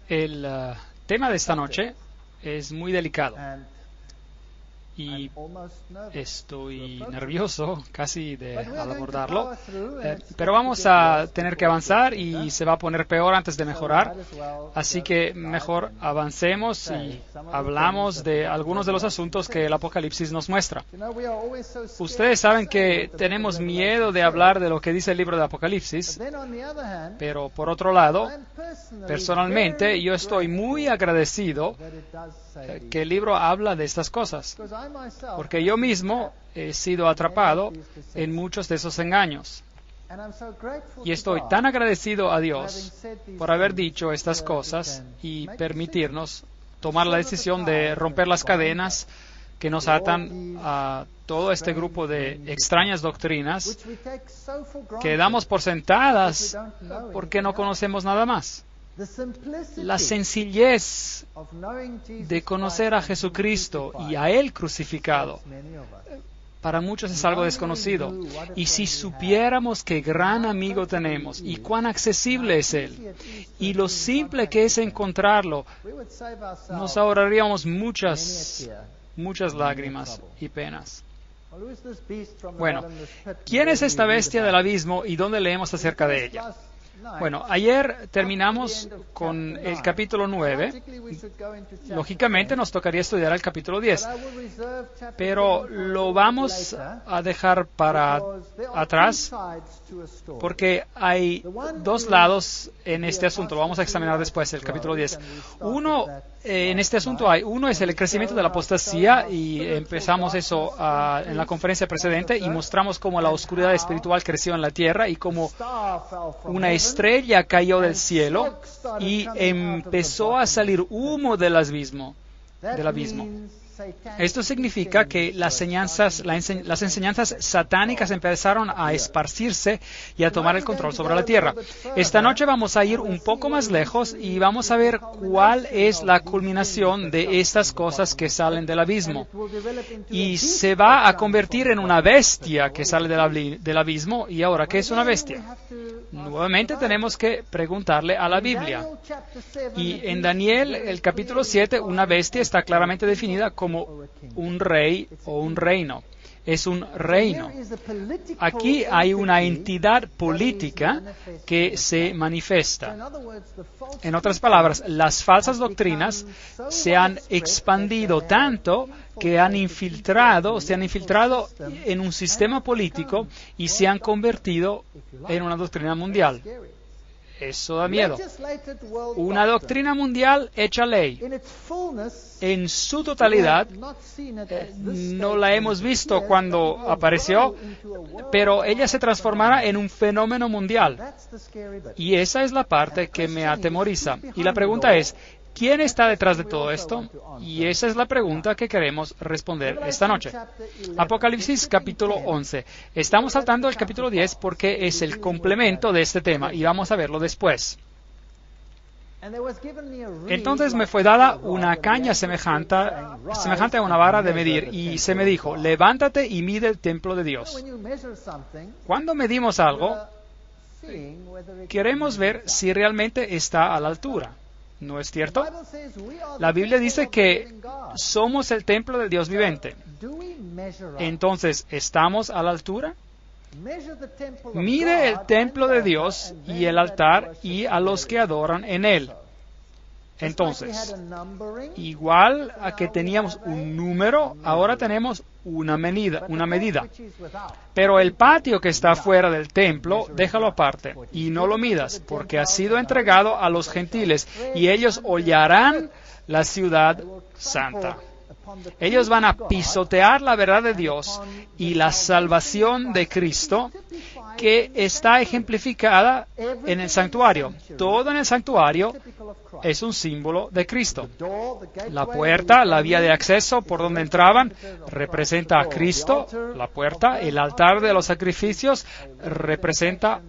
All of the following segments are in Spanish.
El tema de esta noche es muy delicado y estoy nervioso casi al abordarlo, pero vamos a tener que avanzar y se va a poner peor antes de mejorar, así que mejor avancemos y hablamos de algunos de los asuntos que el Apocalipsis nos muestra. Ustedes saben que tenemos miedo de hablar de lo que dice el libro de Apocalipsis, pero por otro lado, personalmente yo estoy muy agradecido que el libro habla de estas cosas, porque yo mismo he sido atrapado en muchos de esos engaños. Y estoy tan agradecido a Dios por haber dicho estas cosas y permitirnos tomar la decisión de romper las cadenas que nos atan a todo este grupo de extrañas doctrinas que damos por sentadas porque no conocemos nada más. La sencillez de conocer a Jesucristo y a Él crucificado para muchos es algo desconocido. Y si supiéramos qué gran amigo tenemos y cuán accesible es Él y lo simple que es encontrarlo, nos ahorraríamos muchas lágrimas y penas. Bueno, ¿quién es esta bestia del abismo y dónde leemos acerca de ella? Bueno, ayer terminamos con el capítulo 9. Lógicamente nos tocaría estudiar el capítulo 10, pero lo vamos a dejar para atrás porque hay dos lados en este asunto. Lo vamos a examinar después, el capítulo 10. En este asunto uno es el crecimiento de la apostasía, y empezamos eso en la conferencia precedente y mostramos cómo la oscuridad espiritual creció en la tierra y cómo una estrella cayó del cielo y empezó a salir humo del abismo. Esto significa que las enseñanzas satánicas empezaron a esparcirse y a tomar el control sobre la tierra. Esta noche vamos a ir un poco más lejos y vamos a ver cuál es la culminación de estas cosas que salen del abismo. Y se va a convertir en una bestia que sale del abismo. ¿Y ahora qué es una bestia? Nuevamente tenemos que preguntarle a la Biblia. Y en Daniel, el capítulo 7, una bestia está claramente definida como un rey o un reino. Es un reino. Aquí hay una entidad política que se manifiesta. En otras palabras, las falsas doctrinas se han expandido tanto que se han infiltrado en un sistema político y se han convertido en una doctrina mundial. Eso da miedo. Una doctrina mundial hecha ley. En su totalidad, no la hemos visto cuando apareció, pero ella se transformará en un fenómeno mundial. Y esa es la parte que me atemoriza. Y la pregunta es, ¿quién está detrás de todo esto? Y esa es la pregunta que queremos responder esta noche. Apocalipsis capítulo 11. Estamos saltando el capítulo 10 porque es el complemento de este tema y vamos a verlo después. Entonces me fue dada una caña semejante a una vara de medir, y se me dijo, levántate y mide el templo de Dios. Cuando medimos algo, queremos ver si realmente está a la altura. ¿No es cierto? La Biblia dice que somos el templo del Dios viviente. Entonces, ¿estamos a la altura? Mide el templo de Dios y el altar y a los que adoran en él. Entonces, igual a que teníamos un número, ahora tenemos una medida. Pero el patio que está fuera del templo, déjalo aparte y no lo midas, porque ha sido entregado a los gentiles y ellos hollarán la ciudad santa. Ellos van a pisotear la verdad de Dios y la salvación de Cristo, que está ejemplificada en el santuario. Todo en el santuario es un símbolo de Cristo. La puerta, la vía de acceso por donde entraban, representa a Cristo, la puerta. El altar de los sacrificios representa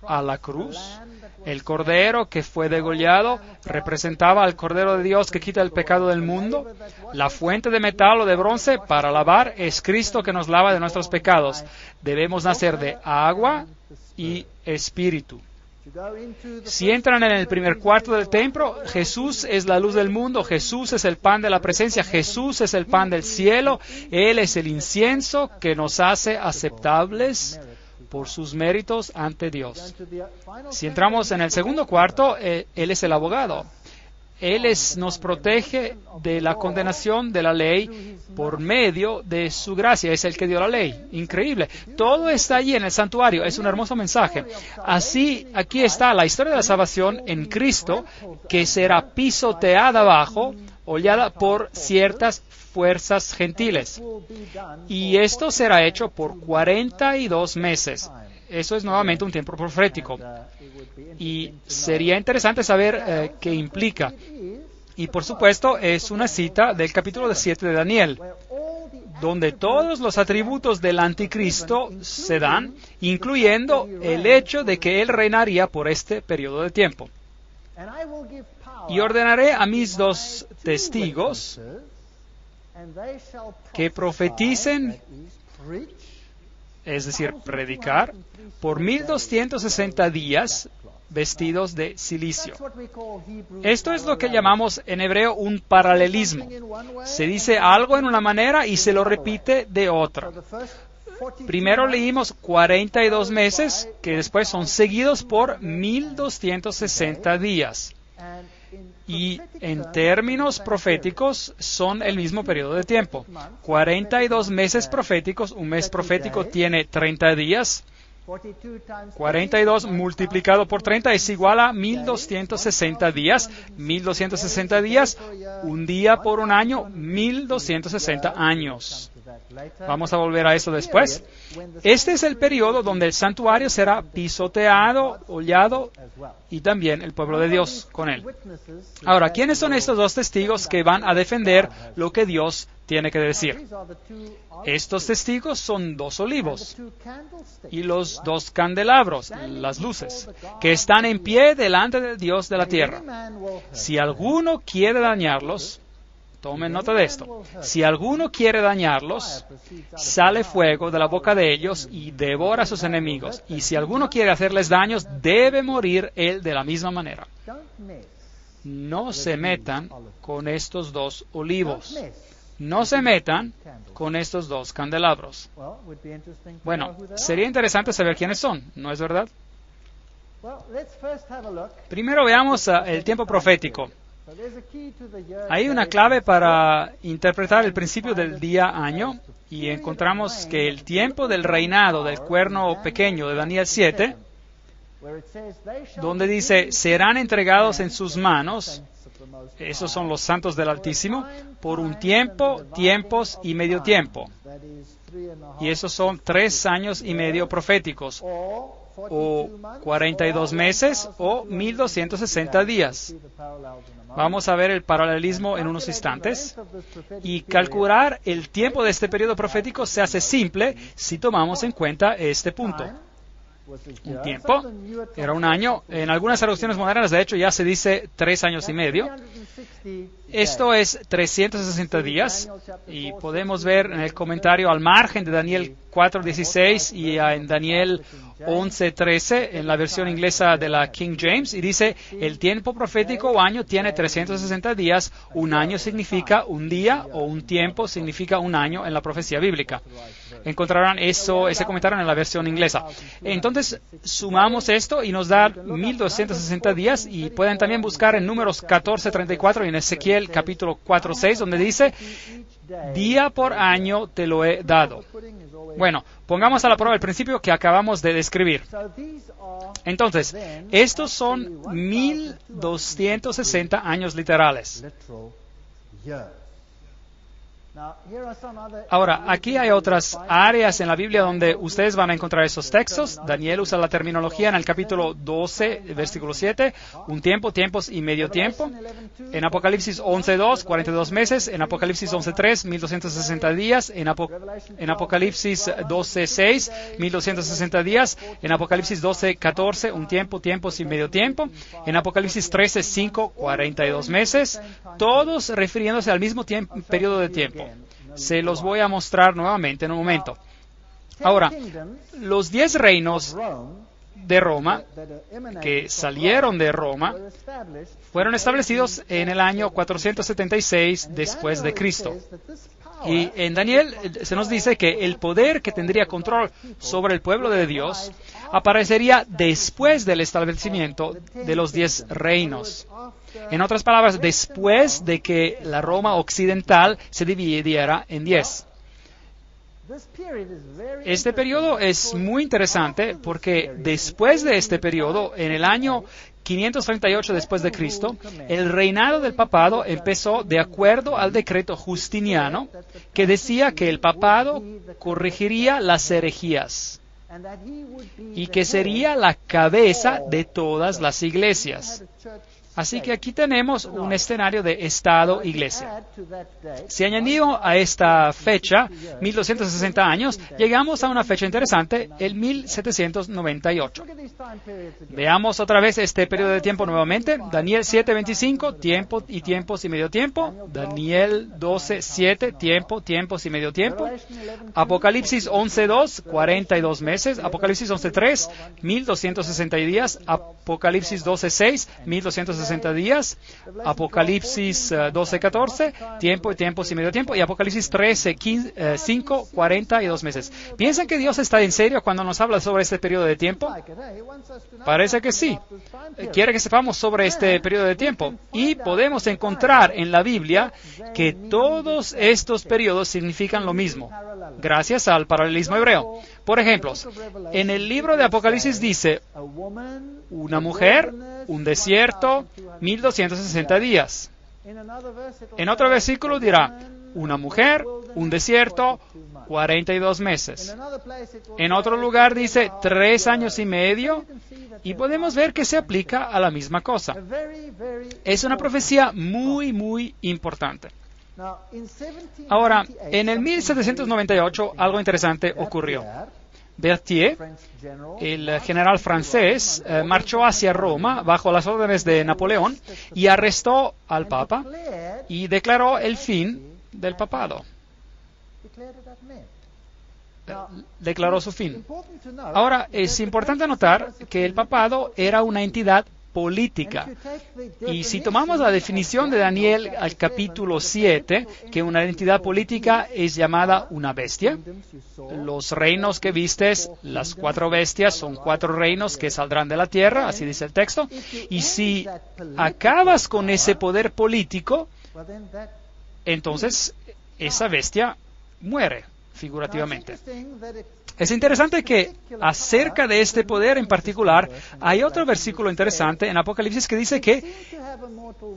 a la cruz. El cordero que fue degollado representaba al Cordero de Dios que quita el pecado del mundo. La fuente de metal o de bronce para lavar es Cristo que nos lava de nuestros pecados. Debemos nacer de agua y espíritu. Si entran en el primer cuarto del templo, Jesús es la luz del mundo, Jesús es el pan de la presencia, Jesús es el pan del cielo, Él es el incienso que nos hace aceptables por sus méritos ante Dios. Si entramos en el segundo cuarto, Él es el abogado. Él nos protege de la condenación de la ley por medio de su gracia. Es el que dio la ley. Increíble. Todo está allí en el santuario. Es un hermoso mensaje. Así, aquí está la historia de la salvación en Cristo, que será pisoteada abajo, hollada por ciertas fuerzas gentiles. Y esto será hecho por 42 meses. Eso es nuevamente un tiempo profético. Y sería interesante saber qué implica. Y por supuesto es una cita del capítulo 7 de Daniel, donde todos los atributos del anticristo se dan, incluyendo el hecho de que él reinaría por este periodo de tiempo. Y ordenaré a mis 2 testigos que profeticen, es decir, predicar, por 1260 días vestidos de cilicio. Esto es lo que llamamos en hebreo un paralelismo. Se dice algo en una manera y se lo repite de otra. Primero leímos 42 meses, que después son seguidos por 1260 días. Y en términos proféticos son el mismo periodo de tiempo. 42 meses proféticos, un mes profético tiene 30 días. 42 multiplicado por 30 es igual a 1260 días. 1260 días, un día por un año, 1260 años. Vamos a volver a eso después. Este es el periodo donde el santuario será pisoteado, hollado, y también el pueblo de Dios con él. Ahora, ¿quiénes son estos 2 testigos que van a defender lo que Dios tiene que decir? Estos testigos son 2 olivos y los 2 candelabros, las luces, que están en pie delante del Dios de la tierra. Si alguno quiere dañarlos, tomen nota de esto. Si alguno quiere dañarlos, sale fuego de la boca de ellos y devora a sus enemigos. Y si alguno quiere hacerles daños, debe morir él de la misma manera. No se metan con estos 2 olivos. No se metan con estos 2 candelabros. Bueno, sería interesante saber quiénes son, ¿no es verdad? Primero veamos el tiempo profético. Hay una clave para interpretar el principio del día-año, y encontramos que el tiempo del reinado del cuerno pequeño de Daniel 7, donde dice, serán entregados en sus manos, esos son los santos del Altísimo, por un tiempo, tiempos y medio tiempo. Y esos son 3 años y medio proféticos. o 42 meses o 1260 días. Vamos a ver el paralelismo en unos instantes. Y calcular el tiempo de este periodo profético se hace simple si tomamos en cuenta este punto. Un tiempo era un año. En algunas traducciones modernas, de hecho, ya se dice 3 años y medio. Esto es 360 días. Y podemos ver en el comentario al margen de Daniel 4:16 y en Daniel 11:13 en la versión inglesa de la King James, y dice: el tiempo profético o año tiene 360 días, un año significa un día o un tiempo significa un año en la profecía bíblica. Encontrarán ese comentario en la versión inglesa. Entonces, sumamos esto y nos da 1260 días, y pueden también buscar en Números 14:34 y en Ezequiel capítulo 4:6, donde dice: día por año te lo he dado. Bueno, pongamos a la prueba el principio que acabamos de describir. Entonces, estos son 1260 años literales. Ahora, aquí hay otras áreas en la Biblia donde ustedes van a encontrar esos textos. Daniel usa la terminología en el capítulo 12, versículo 7, un tiempo, tiempos y medio tiempo. En Apocalipsis 11:2, 42 meses. En Apocalipsis 11:3, 1260 días. En Apocalipsis 12:6, 1260 días. En Apocalipsis 12:14, un tiempo, tiempos y medio tiempo. En Apocalipsis 13:5, 42 meses. Todos refiriéndose al mismo periodo de tiempo. Se los voy a mostrar nuevamente en un momento. Ahora, los 10 reinos de Roma, que salieron de Roma, fueron establecidos en el año 476 después de Cristo. Y en Daniel se nos dice que el poder que tendría control sobre el pueblo de Dios aparecería después del establecimiento de los 10 reinos. En otras palabras, después de que la Roma occidental se dividiera en 10. Este periodo es muy interesante porque después de este periodo, en el año 538 después de Cristo, el reinado del papado empezó de acuerdo al decreto Justiniano, que decía que el papado corregiría las herejías y que sería la cabeza de todas las iglesias. Así que aquí tenemos un escenario de Estado-Iglesia. Si añadimos a esta fecha 1260 años, llegamos a una fecha interesante, el 1798. Veamos otra vez este periodo de tiempo nuevamente. Daniel 7:25, tiempo y tiempos y medio tiempo. Daniel 12:7, tiempo, tiempos y medio tiempo. Apocalipsis 11:2, 42 meses. Apocalipsis 11:3, 1260 días. Apocalipsis 12:6, 1260 días. Apocalipsis 12:14, tiempo y tiempos y medio tiempo. Y Apocalipsis 13:5, 42 meses. ¿Piensan que Dios está en serio cuando nos habla sobre este periodo de tiempo? Parece que sí. Quiere que sepamos sobre este periodo de tiempo. Y podemos encontrar en la Biblia que todos estos periodos significan lo mismo, gracias al paralelismo hebreo. Por ejemplo, en el libro de Apocalipsis dice: una mujer, un desierto, 1260 días. En otro versículo dirá: una mujer, un desierto, 42 meses. En otro lugar dice 3 años y medio, y podemos ver que se aplica a la misma cosa. Es una profecía muy, muy importante. Ahora, en el 1798 algo interesante ocurrió. Berthier, el general francés, marchó hacia Roma bajo las órdenes de Napoleón y arrestó al Papa y declaró el fin del papado. Declaró su fin. Ahora, es importante notar que el papado era una entidad política. Y si tomamos la definición de Daniel al capítulo 7, que una entidad política es llamada una bestia, los reinos que vistes, las 4 bestias, son 4 reinos que saldrán de la tierra, así dice el texto, y si acabas con ese poder político, entonces esa bestia muere, figurativamente. Es interesante que acerca de este poder en particular hay otro versículo interesante en Apocalipsis que dice que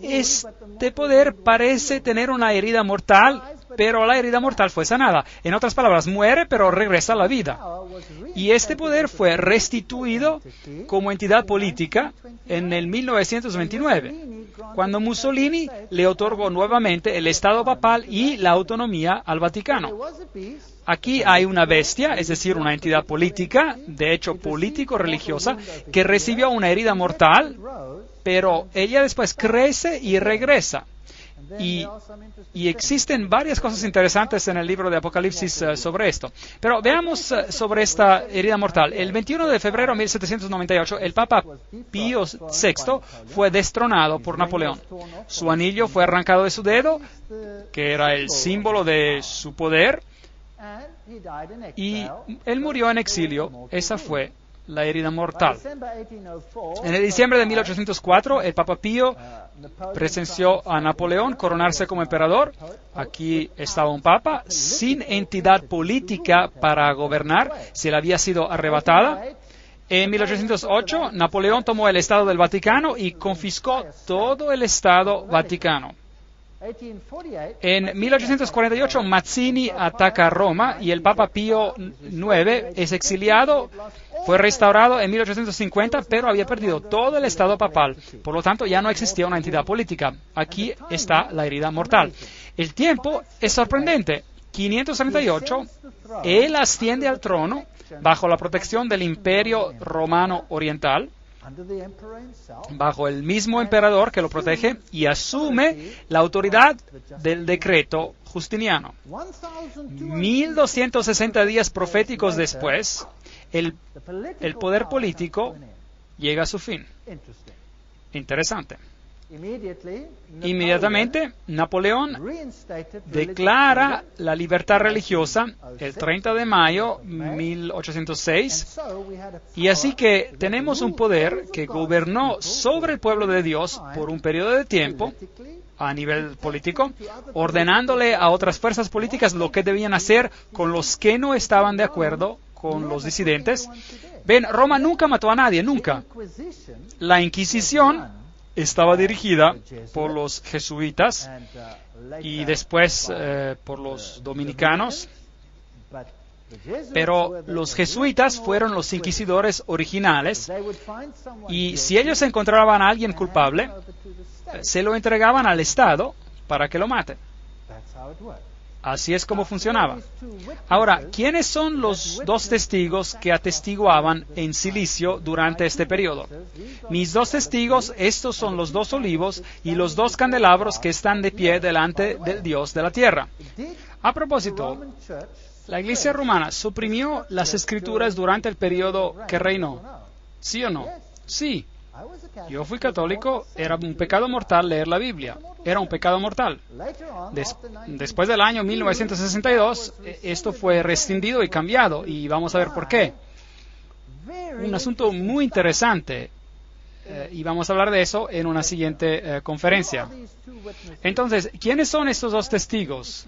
este poder parece tener una herida mortal, pero la herida mortal fue sanada. En otras palabras, muere, pero regresa a la vida. Y este poder fue restituido como entidad política en el 1929, cuando Mussolini le otorgó nuevamente el Estado papal y la autonomía al Vaticano. Aquí hay una bestia, es decir, una entidad política, de hecho político-religiosa, que recibió una herida mortal, pero ella después crece y regresa. Y existen varias cosas interesantes en el libro de Apocalipsis sobre esto. Pero veamos sobre esta herida mortal. El 21 de febrero de 1798, el Papa Pío VI fue destronado por Napoleón. Su anillo fue arrancado de su dedo, que era el símbolo de su poder, y él murió en exilio. Esa fue la herida mortal. En el diciembre de 1804, el Papa Pío presenció a Napoleón coronarse como emperador. Aquí estaba un papa sin entidad política para gobernar, se le había sido arrebatada. En 1808, Napoleón tomó el Estado del Vaticano y confiscó todo el Estado Vaticano. En 1848, Mazzini ataca a Roma y el Papa Pío IX es exiliado. Fue restaurado en 1850, pero había perdido todo el Estado papal. Por lo tanto, ya no existía una entidad política. Aquí está la herida mortal. El tiempo es sorprendente. 538, él asciende al trono bajo la protección del Imperio Romano Oriental, bajo el mismo emperador que lo protege, y asume la autoridad del decreto justiniano. 1260 días proféticos después, el poder político llega a su fin. Interesante. Inmediatamente, Napoleón declara la libertad religiosa el 30 de mayo de 1806, y así que tenemos un poder que gobernó sobre el pueblo de Dios por un periodo de tiempo a nivel político, ordenándole a otras fuerzas políticas lo que debían hacer con los que no estaban de acuerdo con los disidentes. Ven, Roma nunca mató a nadie, nunca. La Inquisición estaba dirigida por los jesuitas y después por los dominicanos, pero los jesuitas fueron los inquisidores originales, y si ellos encontraban a alguien culpable, se lo entregaban al Estado para que lo maten. Así es como funcionaba. Ahora, ¿quiénes son los dos testigos que atestiguaban en silicio durante este periodo? Mis dos testigos, estos son los dos olivos y los dos candelabros que están de pie delante del Dios de la tierra. A propósito, la Iglesia romana suprimió las escrituras durante el periodo que reinó. ¿Sí o no? Sí. Yo fui católico, era un pecado mortal leer la Biblia. Era un pecado mortal. Después del año 1962, esto fue rescindido y cambiado, y vamos a ver por qué. Un asunto muy interesante, y vamos a hablar de eso en una siguiente conferencia. Entonces, ¿quiénes son estos dos testigos?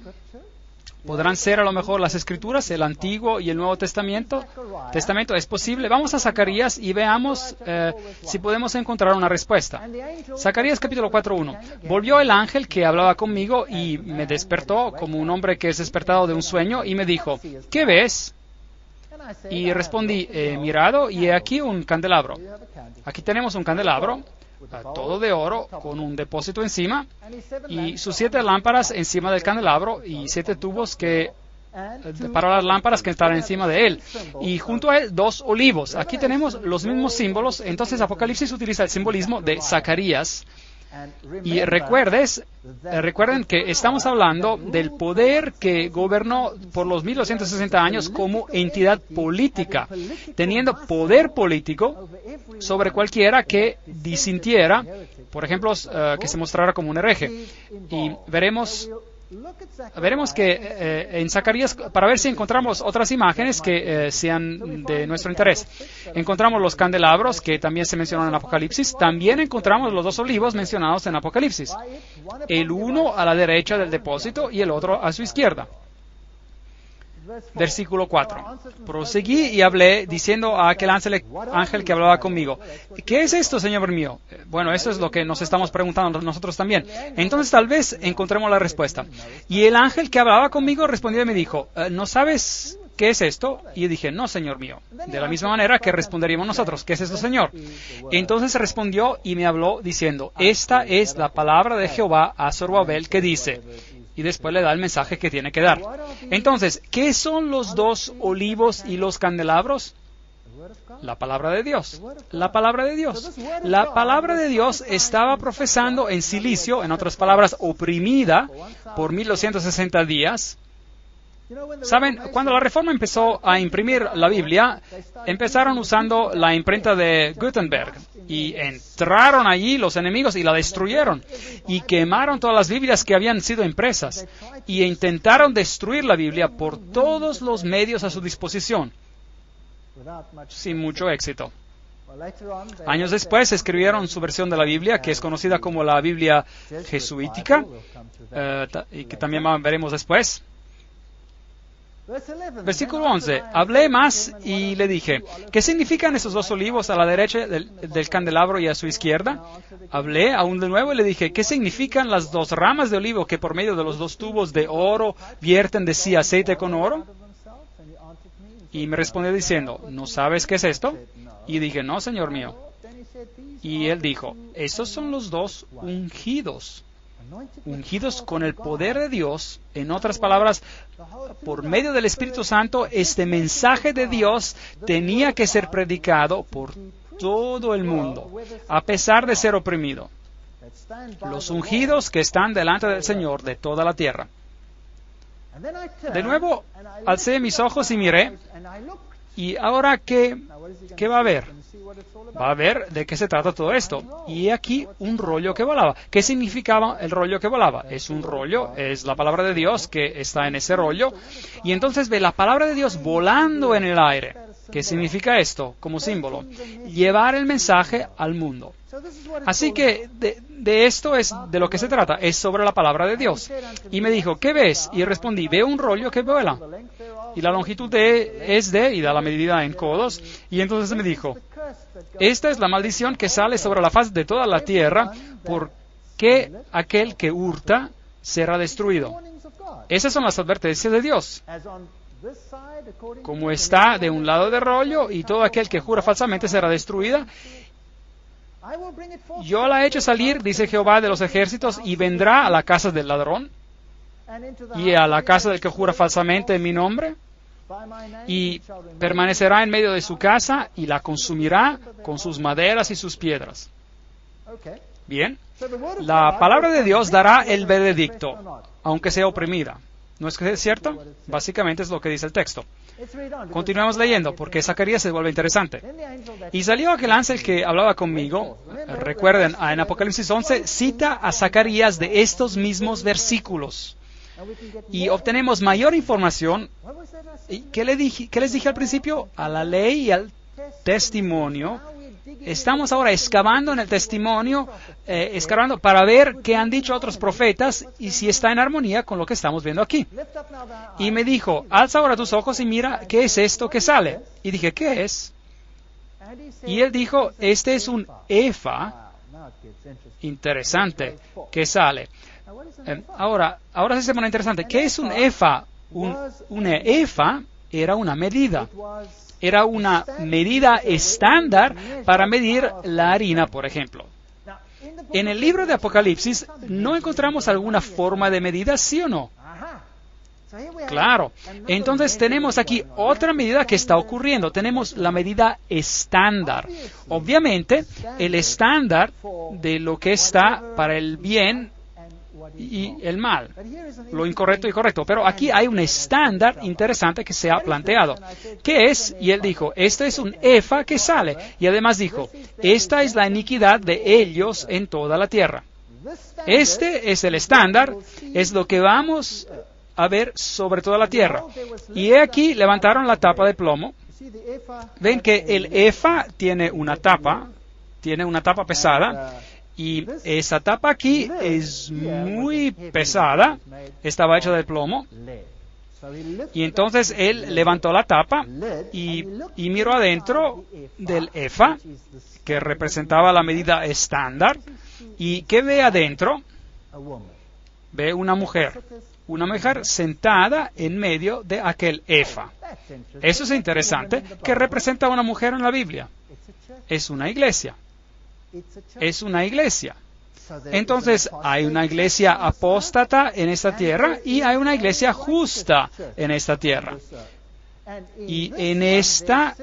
¿Podrán ser a lo mejor las Escrituras, el Antiguo y el Nuevo Testamento? ¿Testamento es posible? Vamos a Zacarías y veamos si podemos encontrar una respuesta. Zacarías capítulo 4:1. Volvió el ángel que hablaba conmigo y me despertó como un hombre que es despertado de un sueño y me dijo, ¿qué ves? Y respondí, he mirado y he aquí un candelabro. Aquí tenemos un candelabro, todo de oro, con un depósito encima, y sus 7 lámparas encima del candelabro, y 7 tubos para las lámparas que están encima de él, y junto a él 2 olivos. Aquí tenemos los mismos símbolos. Entonces Apocalipsis utiliza el simbolismo de Zacarías. Y recuerden que estamos hablando del poder que gobernó por los 1260 años como entidad política, teniendo poder político sobre cualquiera que disintiera, por ejemplo, que se mostrara como un hereje. Y veremos que en Zacarías, para ver si encontramos otras imágenes que sean de nuestro interés. Encontramos los candelabros que también se mencionan en Apocalipsis. También encontramos los 2 olivos mencionados en Apocalipsis. El uno a la derecha del depósito y el otro a su izquierda. Versículo 4. Proseguí y hablé diciendo a aquel ángel que hablaba conmigo, ¿qué es esto, Señor mío? Bueno, eso es lo que nos estamos preguntando nosotros también. Entonces tal vez encontremos la respuesta. Y el ángel que hablaba conmigo respondió y me dijo, ¿no sabes qué es esto? Y yo dije, no, Señor mío. De la misma manera que responderíamos nosotros, ¿qué es esto, Señor? Entonces respondió y me habló diciendo, esta es la palabra de Jehová a Zorobabel que dice... Y después le da el mensaje que tiene que dar. Entonces, ¿qué son los dos olivos y los candelabros? La palabra de Dios. La palabra de Dios. La palabra de Dios estaba profesando en silicio, en otras palabras, oprimida por 1260 días. ¿Saben? Cuando la Reforma empezó a imprimir la Biblia, empezaron usando la imprenta de Gutenberg. Y entraron allí los enemigos y la destruyeron. Y quemaron todas las Biblias que habían sido impresas. Y intentaron destruir la Biblia por todos los medios a su disposición. Sin mucho éxito. Años después escribieron su versión de la Biblia, que es conocida como la Biblia jesuítica, y que también veremos después. Versículo 11. Hablé más y le dije, ¿qué significan esos dos olivos a la derecha del candelabro y a su izquierda? Hablé aún de nuevo y le dije, ¿qué significan las dos ramas de olivo que por medio de los dos tubos de oro vierten de sí aceite con oro? Y me respondió diciendo, ¿no sabes qué es esto? Y dije, no, Señor mío. Y él dijo, estos son los dos ungidos. Ungidos con el poder de Dios, en otras palabras, por medio del Espíritu Santo, este mensaje de Dios tenía que ser predicado por todo el mundo, a pesar de ser oprimido. Los ungidos que están delante del Señor de toda la tierra. De nuevo, alcé mis ojos y miré, y ahora, ¿qué va a haber? Va a ver de qué se trata todo esto. Y aquí un rollo que volaba. ¿Qué significaba el rollo que volaba? Es un rollo, es la palabra de Dios que está en ese rollo. Y entonces ve la palabra de Dios volando en el aire. ¿Qué significa esto como símbolo? Llevar el mensaje al mundo. Así que de esto es de lo que se trata, es sobre la palabra de Dios. Y me dijo, ¿qué ves? Y respondí, veo un rollo que vuela. Y la longitud es y da la medida en codos. Y entonces me dijo, esta es la maldición que sale sobre la faz de toda la tierra, porque aquel que hurta será destruido. Esas son las advertencias de Dios. Como está de un lado del rollo, y todo aquel que jura falsamente será destruida. Yo la he hecho salir, dice Jehová de los ejércitos, y vendrá a la casa del ladrón, y a la casa del que jura falsamente en mi nombre, y permanecerá en medio de su casa, y la consumirá con sus maderas y sus piedras. Bien, la palabra de Dios dará el veredicto, aunque sea oprimida. ¿No es que es cierto? Básicamente es lo que dice el texto. Continuemos leyendo, porque Zacarías se vuelve interesante. Y salió aquel ángel que hablaba conmigo. Recuerden, en Apocalipsis 11 cita a Zacarías de estos mismos versículos. Y obtenemos mayor información. ¿Qué les dije al principio? A la ley y al testimonio. Estamos ahora excavando en el testimonio, excavando para ver qué han dicho otros profetas y si está en armonía con lo que estamos viendo aquí. Y me dijo, alza ahora tus ojos y mira qué es esto que sale. Y dije, ¿qué es? Y él dijo, este es un efa. Interesante, que sale. Ahora sí se pone interesante. ¿Qué es un efa? Un efa era una medida. Era una medida estándar para medir la harina, por ejemplo. En el libro de Apocalipsis, ¿no encontramos alguna forma de medida, sí o no? Claro. Entonces tenemos aquí otra medida que está ocurriendo. Tenemos la medida estándar. Obviamente, el estándar de lo que está para el bien y el mal, lo incorrecto y correcto. Pero aquí hay un estándar interesante que se ha planteado. ¿Qué es? Y él dijo, este es un efa que sale. Y además dijo, esta es la iniquidad de ellos en toda la tierra. Este es el estándar, es lo que vamos a ver sobre toda la tierra. Y he aquí levantaron la tapa de plomo. Ven que el efa tiene una tapa pesada. Y esa tapa aquí es muy pesada, estaba hecha de plomo. Y entonces él levantó la tapa y miró adentro del efa, que representaba la medida estándar. ¿Y qué ve adentro? Ve una mujer sentada en medio de aquel efa. Eso es interesante. ¿Qué representa una mujer en la Biblia? Es una iglesia. Es una iglesia. Entonces, hay una iglesia apóstata en esta tierra y hay una iglesia justa en esta tierra. Y en esta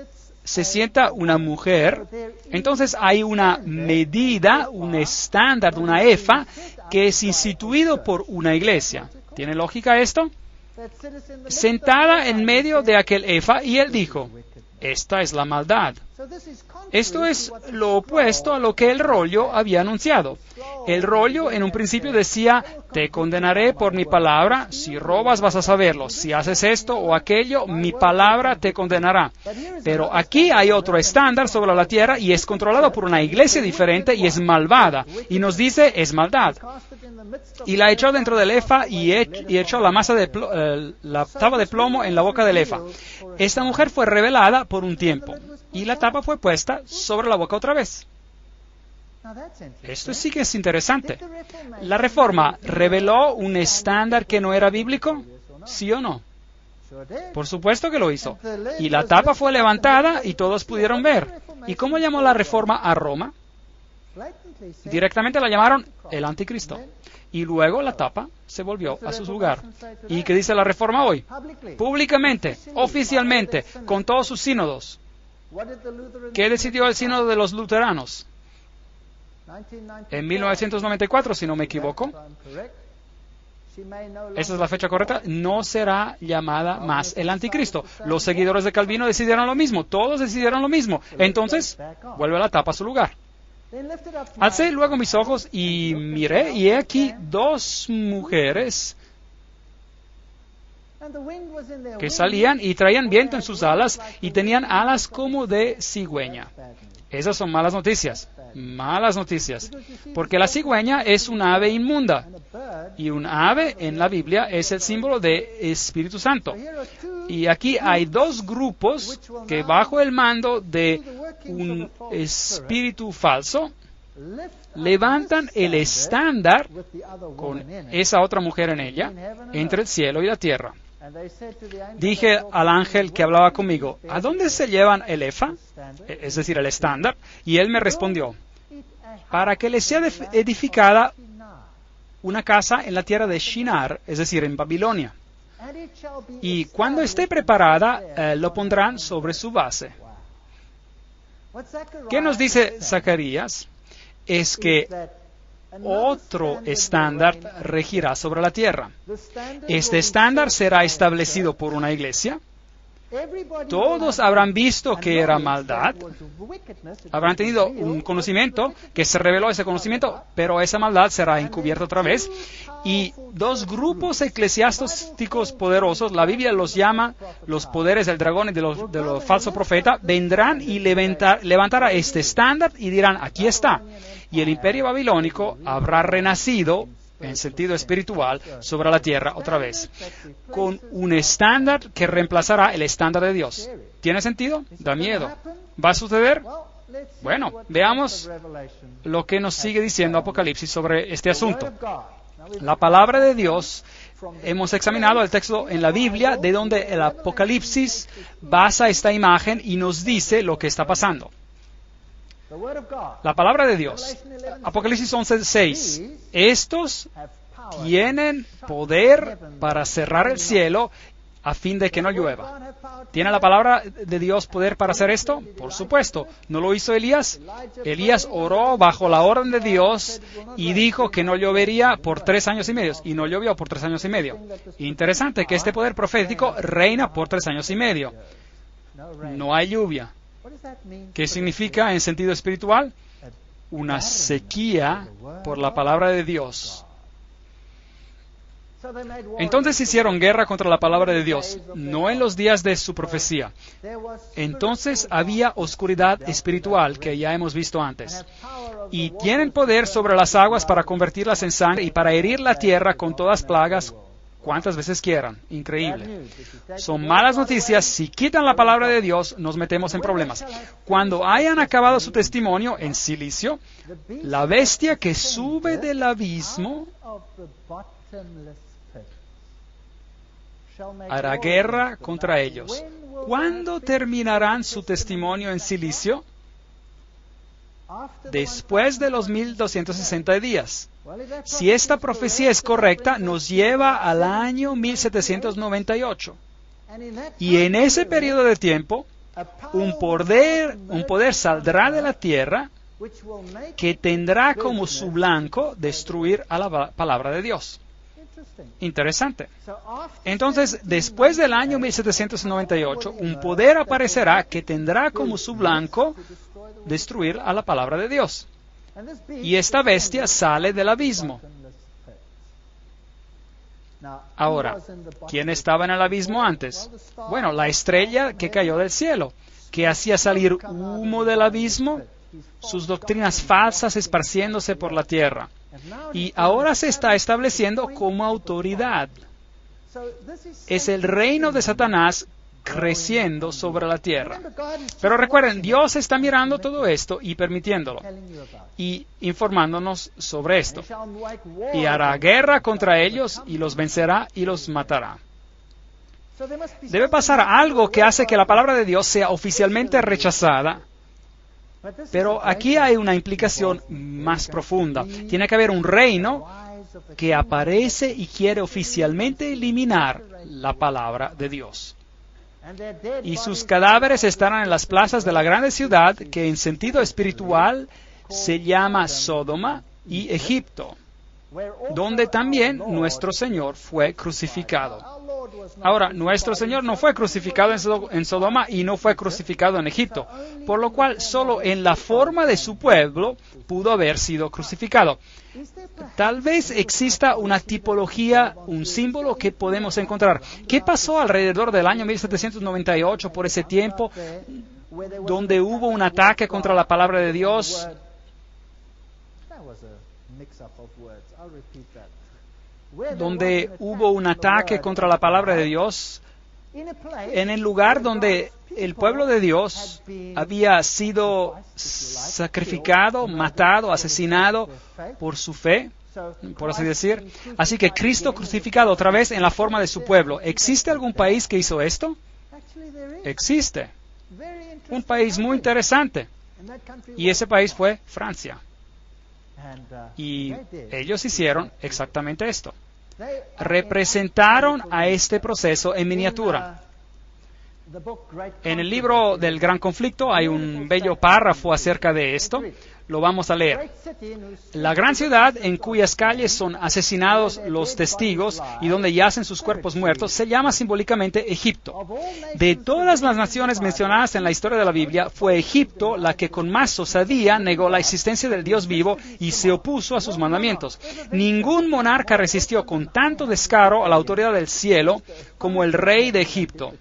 se sienta una mujer. Entonces, hay una medida, un estándar, una efa, que es instituido por una iglesia. ¿Tiene lógica esto? Sentada en medio de aquel efa, y él dijo, esta es la maldad. Esto es lo opuesto a lo que el rollo había anunciado. El rollo en un principio decía, te condenaré por mi palabra, si robas vas a saberlo, si haces esto o aquello, mi palabra te condenará. Pero aquí hay otro estándar sobre la tierra y es controlado por una iglesia diferente y es malvada. Y nos dice, es maldad. Y la echó dentro del efa y echó la masa la tapa de plomo en la boca del efa. Esta mujer fue revelada por un tiempo y la tapa fue puesta sobre la boca otra vez. Esto sí que es interesante. ¿La Reforma reveló un estándar que no era bíblico? ¿Sí o no? Por supuesto que lo hizo. Y la tapa fue levantada y todos pudieron ver. ¿Y cómo llamó la Reforma a Roma? Directamente la llamaron el Anticristo. Y luego la tapa se volvió a su lugar. ¿Y qué dice la Reforma hoy? Públicamente, oficialmente, con todos sus sínodos. ¿Qué decidió el sínodo de los luteranos? En 1994, si no me equivoco. Esa es la fecha correcta. No será llamada más el Anticristo. Los seguidores de Calvino decidieron lo mismo. Todos decidieron lo mismo. Entonces, vuelve la tapa a su lugar. Alcé luego mis ojos y miré, y he aquí dos mujeres que salían y traían viento en sus alas y tenían alas como de cigüeña. Esas son malas noticias. Malas noticias. Porque la cigüeña es un ave inmunda. Y un ave en la Biblia es el símbolo de Espíritu Santo. Y aquí hay dos grupos que bajo el mando de un espíritu falso levantan el estándar con esa otra mujer en ella entre el cielo y la tierra. Dije al ángel que hablaba conmigo, ¿a dónde se llevan el efa? Es decir, el estándar. Y él me respondió, para que les sea edificada una casa en la tierra de Shinar, es decir, en Babilonia. Y cuando esté preparada, lo pondrán sobre su base. ¿Qué nos dice Zacarías? Es que otro estándar regirá sobre la tierra. Este estándar será establecido por una iglesia. Todos habrán visto que era maldad, habrán tenido un conocimiento, que se reveló ese conocimiento, pero esa maldad será encubierta otra vez. Y dos grupos eclesiásticos poderosos, la Biblia los llama los poderes del dragón y de los falsos profetas, vendrán y levantará este estándar y dirán, aquí está. Y el imperio babilónico habrá renacido en sentido espiritual sobre la tierra otra vez, con un estándar que reemplazará el estándar de Dios. ¿Tiene sentido? Da miedo. ¿Va a suceder? Bueno, veamos lo que nos sigue diciendo Apocalipsis sobre este asunto. La palabra de Dios, hemos examinado el texto en la Biblia de donde el Apocalipsis basa esta imagen y nos dice lo que está pasando. La palabra de Dios, Apocalipsis 11:6. Estos tienen poder para cerrar el cielo a fin de que no llueva. ¿Tiene la palabra de Dios poder para hacer esto? Por supuesto. ¿No lo hizo Elías? Elías oró bajo la orden de Dios y dijo que no llovería por 3 años y medio. Y no llovió por 3 años y medio. Interesante que este poder profético reina por 3 años y medio. No hay lluvia. ¿Qué significa en sentido espiritual? Una sequía por la palabra de Dios. Entonces hicieron guerra contra la palabra de Dios, no en los días de su profecía. Entonces había oscuridad espiritual que ya hemos visto antes. Y tienen poder sobre las aguas para convertirlas en sangre y para herir la tierra con todas plagas cuantas veces quieran. Increíble. Son malas noticias. Si quitan la palabra de Dios, nos metemos en problemas. Cuando hayan acabado su testimonio en silicio, la bestia que sube del abismo hará guerra contra ellos. ¿Cuándo terminarán su testimonio en silicio? Después de los 1260 días. Si esta profecía es correcta, nos lleva al año 1798. Y en ese periodo de tiempo, un poder saldrá de la tierra que tendrá como su blanco destruir a la palabra de Dios. Interesante. Entonces, después del año 1798, un poder aparecerá que tendrá como su blanco destruir a la palabra de Dios. Y esta bestia sale del abismo. Ahora, ¿quién estaba en el abismo antes? Bueno, la estrella que cayó del cielo, que hacía salir humo del abismo, sus doctrinas falsas esparciéndose por la tierra. Y ahora se está estableciendo como autoridad. Es el reino de Satanás creciendo sobre la tierra. Pero recuerden, Dios está mirando todo esto y permitiéndolo y informándonos sobre esto. Y hará guerra contra ellos y los vencerá y los matará. Debe pasar algo que hace que la palabra de Dios sea oficialmente rechazada. Pero aquí hay una implicación más profunda. Tiene que haber un reino que aparece y quiere oficialmente eliminar la palabra de Dios. Y sus cadáveres estarán en las plazas de la grande ciudad que en sentido espiritual se llama Sodoma y Egipto, donde también nuestro Señor fue crucificado. Ahora, nuestro Señor no fue crucificado en Sodoma y no fue crucificado en Egipto, por lo cual solo en la forma de su pueblo pudo haber sido crucificado. Tal vez exista una tipología, un símbolo que podemos encontrar. ¿Qué pasó alrededor del año 1798, por ese tiempo, donde hubo un ataque contra la palabra de Dios? Donde hubo un ataque contra la palabra de Dios, en el lugar donde el pueblo de Dios había sido sacrificado, matado, asesinado por su fe, por así decir. Así que Cristo crucificado otra vez en la forma de su pueblo. ¿Existe algún país que hizo esto? Existe. Un país muy interesante. Y ese país fue Francia. Y ellos hicieron exactamente esto. Representaron a este proceso en miniatura. En el libro del Gran Conflicto hay un bello párrafo acerca de esto. Lo vamos a leer. La gran ciudad en cuyas calles son asesinados los testigos y donde yacen sus cuerpos muertos se llama simbólicamente Egipto. De todas las naciones mencionadas en la historia de la Biblia, fue Egipto la que con más osadía negó la existencia del Dios vivo y se opuso a sus mandamientos. Ningún monarca resistió con tanto descaro a la autoridad del cielo como el rey de Egipto.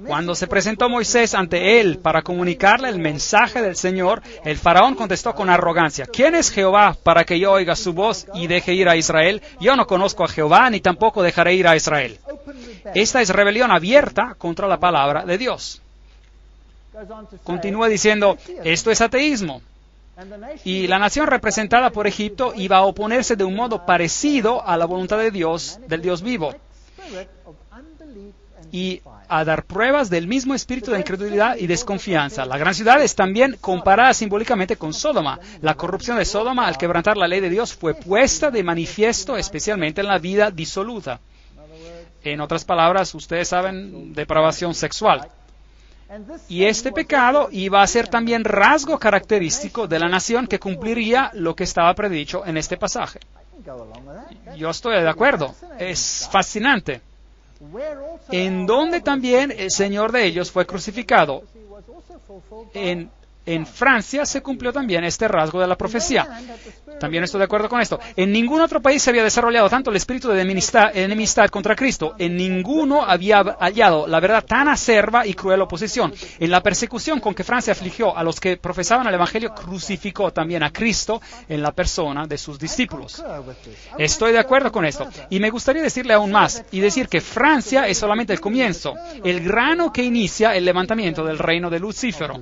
Cuando se presentó Moisés ante él para comunicarle el mensaje del Señor, el faraón contestó con arrogancia: ¿Quién es Jehová para que yo oiga su voz y deje ir a Israel? Yo no conozco a Jehová, ni tampoco dejaré ir a Israel. Esta es rebelión abierta contra la palabra de Dios. Continúa diciendo, esto es ateísmo. Y la nación representada por Egipto iba a oponerse de un modo parecido a la voluntad de Dios, del Dios vivo, y a dar pruebas del mismo espíritu de incredulidad y desconfianza. La gran ciudad es también comparada simbólicamente con Sodoma. La corrupción de Sodoma al quebrantar la ley de Dios fue puesta de manifiesto especialmente en la vida disoluta. En otras palabras, ustedes saben, depravación sexual. Y este pecado iba a ser también rasgo característico de la nación que cumpliría lo que estaba predicho en este pasaje. Yo estoy de acuerdo. Es fascinante. En donde también el Señor de ellos fue crucificado, en en Francia se cumplió también este rasgo de la profecía. También estoy de acuerdo con esto. En ningún otro país se había desarrollado tanto el espíritu de enemistad contra Cristo. En ninguno había hallado la verdad tan acerba y cruel oposición. En la persecución con que Francia afligió a los que profesaban el Evangelio, crucificó también a Cristo en la persona de sus discípulos. Estoy de acuerdo con esto. Y me gustaría decirle aún más y decir que Francia es solamente el comienzo, el grano que inicia el levantamiento del reino de Lucífero.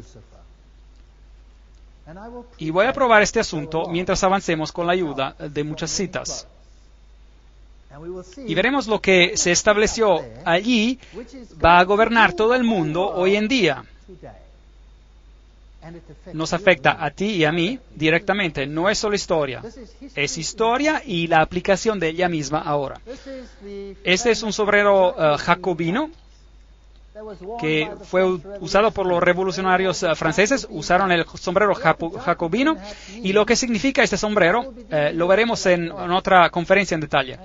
Y voy a probar este asunto mientras avancemos con la ayuda de muchas citas. Y veremos lo que se estableció allí va a gobernar todo el mundo hoy en día. Nos afecta a ti y a mí directamente, no es solo historia. Es historia y la aplicación de ella misma ahora. Este es un sombrero jacobino que fue usado por los revolucionarios franceses. Usaron el sombrero jacobino, y lo que significa este sombrero lo veremos en otra conferencia en detalle.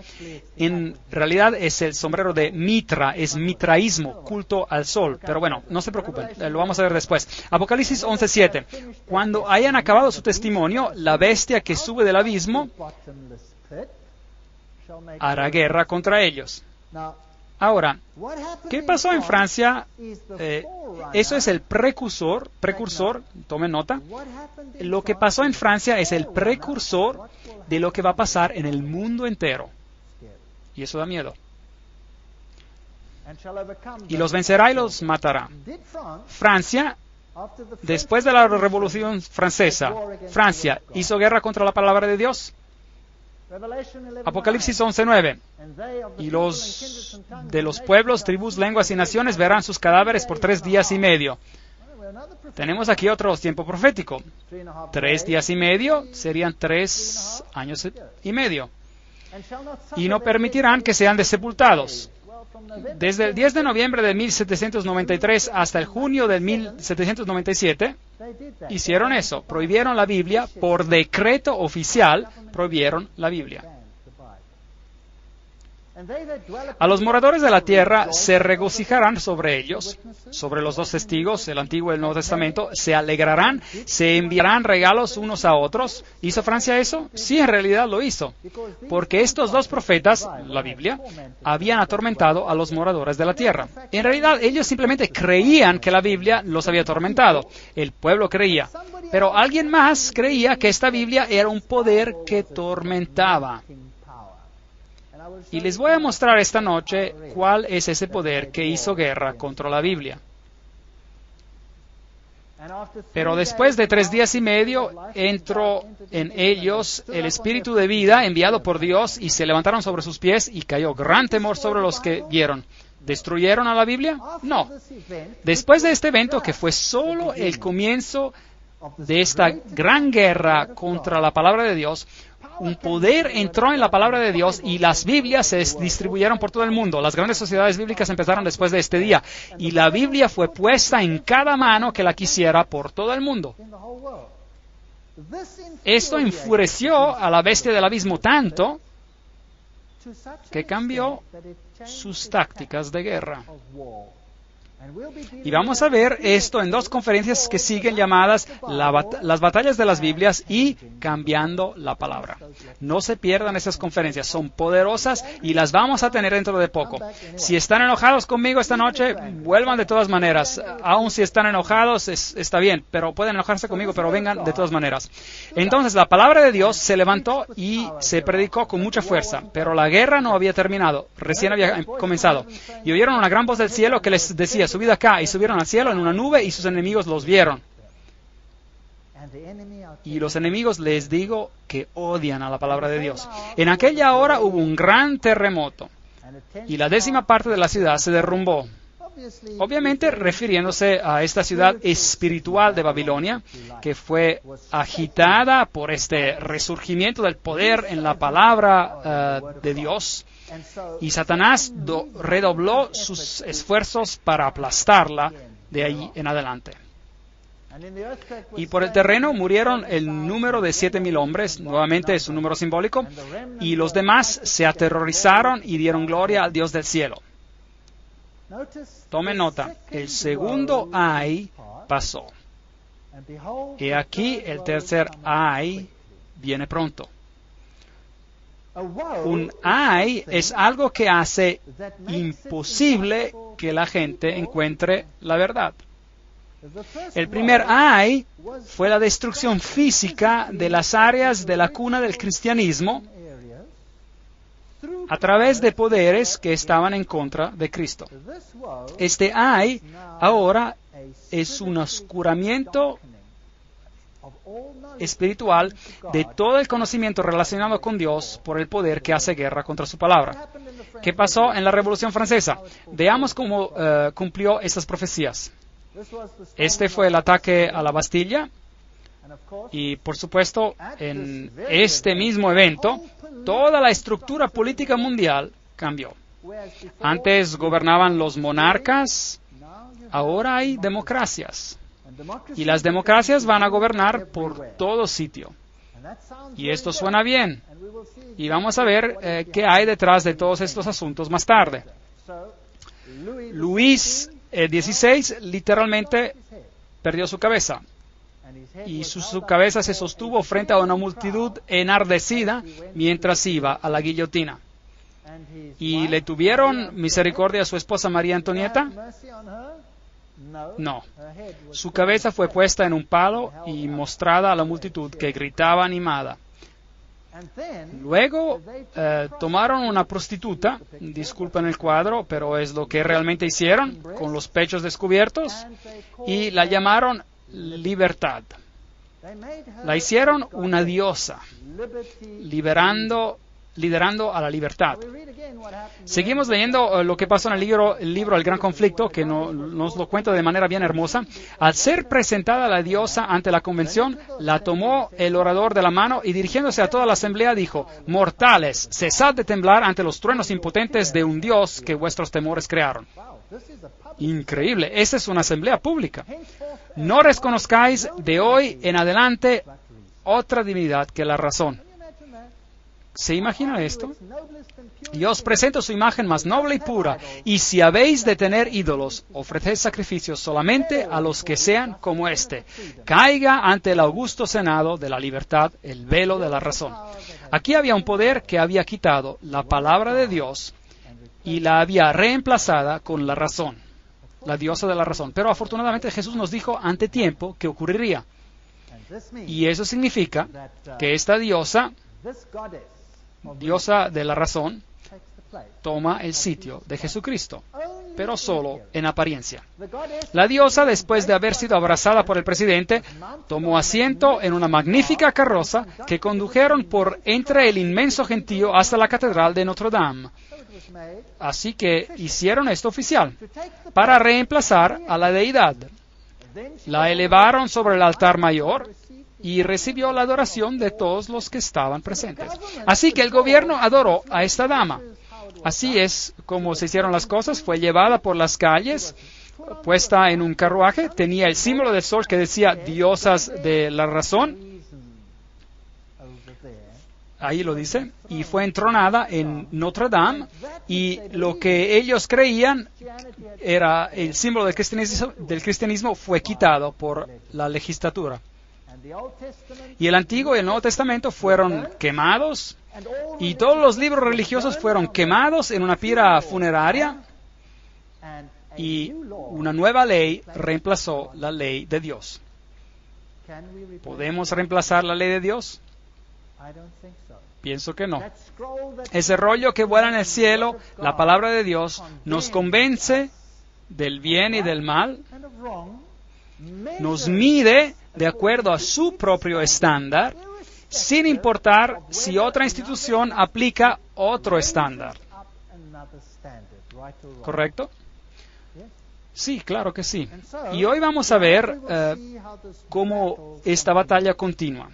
En realidad es el sombrero de Mitra, es mitraísmo, culto al sol, pero bueno, no se preocupen, lo vamos a ver después. Apocalipsis 11:7. Cuando hayan acabado su testimonio, la bestia que sube del abismo hará guerra contra ellos. Ahora, ¿qué pasó en Francia? Eso es el precursor, tomen nota. Lo que pasó en Francia es el precursor de lo que va a pasar en el mundo entero. Y eso da miedo. Y los vencerá y los matará. Francia, después de la Revolución Francesa, Francia hizo guerra contra la palabra de Dios. Apocalipsis 11:9. Y los de los pueblos, tribus, lenguas y naciones verán sus cadáveres por 3 días y medio. Tenemos aquí otro tiempo profético. 3 días y medio serían 3 años y medio. Y no permitirán que sean desepultados. Desde el 10 de noviembre de 1793 hasta el junio de 1797, hicieron eso. Prohibieron la Biblia. Por decreto oficial, prohibieron la Biblia. A los moradores de la tierra se regocijarán sobre ellos, sobre los 2 testigos, el Antiguo y el Nuevo Testamento, se alegrarán, se enviarán regalos unos a otros. ¿Hizo Francia eso? Sí, en realidad lo hizo, porque estos 2 profetas, la Biblia, habían atormentado a los moradores de la tierra. En realidad, ellos simplemente creían que la Biblia los había atormentado. El pueblo creía, pero alguien más creía que esta Biblia era un poder que tormentaba. Y les voy a mostrar esta noche cuál es ese poder que hizo guerra contra la Biblia. Pero después de 3 días y medio, entró en ellos el espíritu de vida enviado por Dios, y se levantaron sobre sus pies, y cayó gran temor sobre los que vieron. ¿Destruyeron a la Biblia? No. Después de este evento, que fue solo el comienzo de esta gran guerra contra la palabra de Dios, un poder entró en la palabra de Dios y las Biblias se distribuyeron por todo el mundo. Las grandes sociedades bíblicas empezaron después de este día, y la Biblia fue puesta en cada mano que la quisiera por todo el mundo. Esto enfureció a la bestia del abismo tanto que cambió sus tácticas de guerra. Y vamos a ver esto en 2 conferencias que siguen, llamadas las batallas de las Biblias y cambiando la palabra. No se pierdan esas conferencias, son poderosas y las vamos a tener dentro de poco. Si están enojados conmigo esta noche, vuelvan de todas maneras. Aun si están enojados, está bien, pero pueden enojarse conmigo, pero vengan de todas maneras. Entonces la palabra de Dios se levantó y se predicó con mucha fuerza, pero la guerra no había terminado, recién había comenzado. Y oyeron una gran voz del cielo que les decía: subid acá, y subieron al cielo en una nube, y sus enemigos los vieron. Y los enemigos, les digo, que odian a la palabra de Dios. En aquella hora hubo un gran terremoto, y la 10ª parte de la ciudad se derrumbó. Obviamente refiriéndose a esta ciudad espiritual de Babilonia, que fue agitada por este resurgimiento del poder en la palabra de Dios. Y Satanás redobló sus esfuerzos para aplastarla de ahí en adelante. Y por el terreno murieron el número de 7,000 hombres, nuevamente es un número simbólico, y los demás se aterrorizaron y dieron gloria al Dios del cielo. Tomen nota, el segundo ay pasó. Y aquí el tercer ay viene pronto. Un ay es algo que hace imposible que la gente encuentre la verdad. El primer ay fue la destrucción física de las áreas de la cuna del cristianismo a través de poderes que estaban en contra de Cristo. Este ay ahora es un oscuramiento espiritual de todo el conocimiento relacionado con Dios por el poder que hace guerra contra su palabra. ¿Qué pasó en la Revolución Francesa? Veamos cómo cumplió estas profecías. Este fue el ataque a la Bastilla y, por supuesto, en este mismo evento, toda la estructura política mundial cambió. Antes gobernaban los monarcas, ahora hay democracias. Y las democracias van a gobernar por todo sitio. Y esto suena bien. Y vamos a ver qué hay detrás de todos estos asuntos más tarde. Luis XVI literalmente perdió su cabeza. Y su cabeza se sostuvo frente a una multitud enardecida mientras iba a la guillotina. ¿Y le tuvieron misericordia a su esposa María Antonieta? No. Su cabeza fue puesta en un palo y mostrada a la multitud que gritaba animada. Luego tomaron una prostituta, disculpen el cuadro, pero es lo que realmente hicieron, con los pechos descubiertos, y la llamaron Libertad. La hicieron una diosa, liderando a la libertad. Seguimos leyendo lo que pasó en el libro El Gran Conflicto, que nos lo cuenta de manera bien hermosa. Al ser presentada la diosa ante la convención, la tomó el orador de la mano y dirigiéndose a toda la asamblea dijo: «Mortales, cesad de temblar ante los truenos impotentes de un dios que vuestros temores crearon». Increíble, esta es una asamblea pública. No reconozcáis de hoy en adelante otra divinidad que la razón. ¿Se imagina esto? Yo os presento su imagen más noble y pura, y si habéis de tener ídolos, ofreced sacrificios solamente a los que sean como éste. Caiga ante el augusto senado de la libertad el velo de la razón. Aquí había un poder que había quitado la palabra de Dios y la había reemplazada con la razón, la diosa de la razón. Pero afortunadamente Jesús nos dijo ante tiempo que ocurriría. Y eso significa que esta diosa de la razón, toma el sitio de Jesucristo, pero solo en apariencia. La diosa, después de haber sido abrazada por el presidente, tomó asiento en una magnífica carroza que condujeron por entre el inmenso gentío hasta la catedral de Notre Dame. Así que hicieron esto oficial, para reemplazar a la deidad. La elevaron sobre el altar mayor y recibió la adoración de todos los que estaban presentes. Así que el gobierno adoró a esta dama. Así es como se hicieron las cosas. Fue llevada por las calles, puesta en un carruaje. Tenía el símbolo del sol que decía diosas de la razón. Ahí lo dice. Y fue entronada en Notre Dame. Y lo que ellos creían era el símbolo del cristianismo fue quitado por la legislatura. Y el Antiguo y el Nuevo Testamento fueron quemados, y todos los libros religiosos fueron quemados en una pira funeraria, y una nueva ley reemplazó la ley de Dios. ¿Podemos reemplazar la ley de Dios? Pienso que no. Ese rollo que vuela en el cielo, la palabra de Dios, nos convence del bien y del mal, nos mide de acuerdo a su propio estándar, sin importar si otra institución aplica otro estándar. ¿Correcto? Sí, claro que sí. Y hoy vamos a ver cómo esta batalla continúa,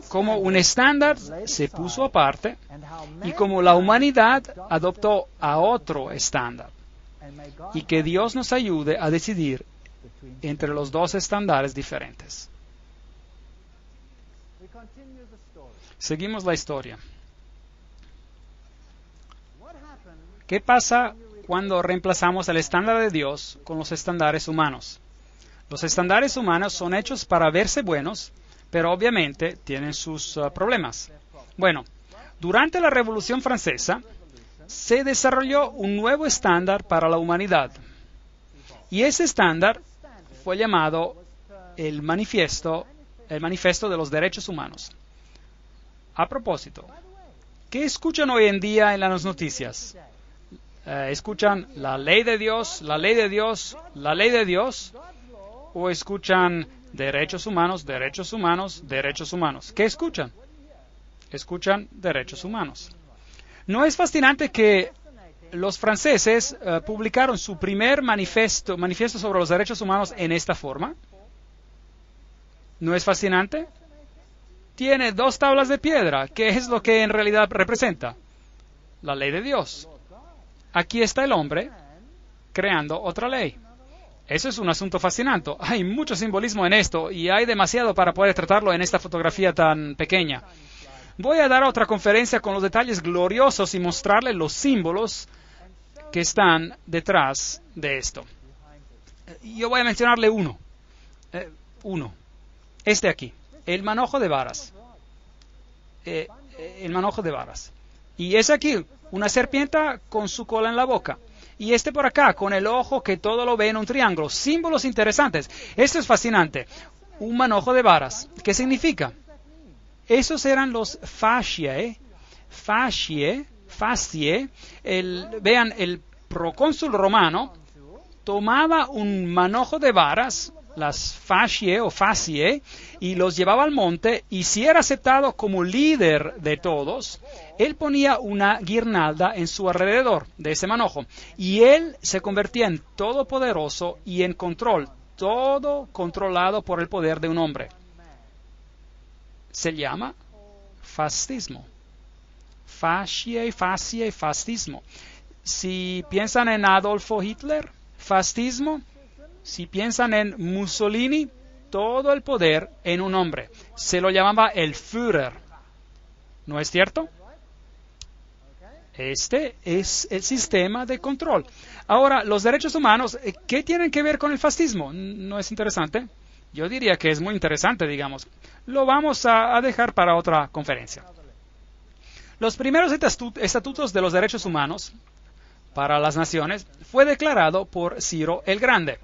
cómo un estándar se puso aparte y cómo la humanidad adoptó a otro estándar. Y que Dios nos ayude a decidir entre los dos estándares diferentes. Seguimos la historia. ¿Qué pasa cuando reemplazamos el estándar de Dios con los estándares humanos? Los estándares humanos son hechos para verse buenos, pero obviamente tienen sus problemas. Bueno, durante la Revolución Francesa se desarrolló un nuevo estándar para la humanidad. Y ese estándar fue llamado el Manifiesto de los Derechos Humanos. A propósito, ¿qué escuchan hoy en día en las noticias? ¿Escuchan la ley de Dios, la ley de Dios, la ley de Dios? ¿O escuchan derechos humanos, derechos humanos, derechos humanos? ¿Qué escuchan? Escuchan derechos humanos. ¿No es fascinante que los franceses publicaron su primer manifiesto sobre los derechos humanos en esta forma? ¿No es fascinante? Tiene 2 tablas de piedra. ¿Qué es lo que en realidad representa? La ley de Dios. Aquí está el hombre creando otra ley. Eso es un asunto fascinante. Hay mucho simbolismo en esto y hay demasiado para poder tratarlo en esta fotografía tan pequeña. Voy a dar otra conferencia con los detalles gloriosos y mostrarles los símbolos que están detrás de esto. Yo voy a mencionarle uno. Este aquí, el manojo de varas. El manojo de varas. Y es aquí, una serpiente con su cola en la boca. Y este por acá, con el ojo que todo lo ve en un triángulo. Símbolos interesantes. Esto es fascinante. Un manojo de varas. ¿Qué significa? Esos eran los fasciae. Vean, el procónsul romano tomaba un manojo de varas, las fasciae o fasciae, y los llevaba al monte, y si era aceptado como líder de todos, él ponía una guirnalda en su alrededor de ese manojo, y él se convertía en todopoderoso y en control, todo controlado por el poder de un hombre. Se llama fascismo. Fasciae, fascismo. Si piensan en Adolfo Hitler, fascismo. Si piensan en Mussolini, todo el poder en un hombre. Se lo llamaba el Führer. ¿No es cierto? Este es el sistema de control. Ahora, los derechos humanos, ¿qué tienen que ver con el fascismo? ¿No es interesante? Yo diría que es muy interesante, digamos. Lo vamos a dejar para otra conferencia. Los primeros estatutos de los derechos humanos para las naciones fue declarado por Ciro el Grande.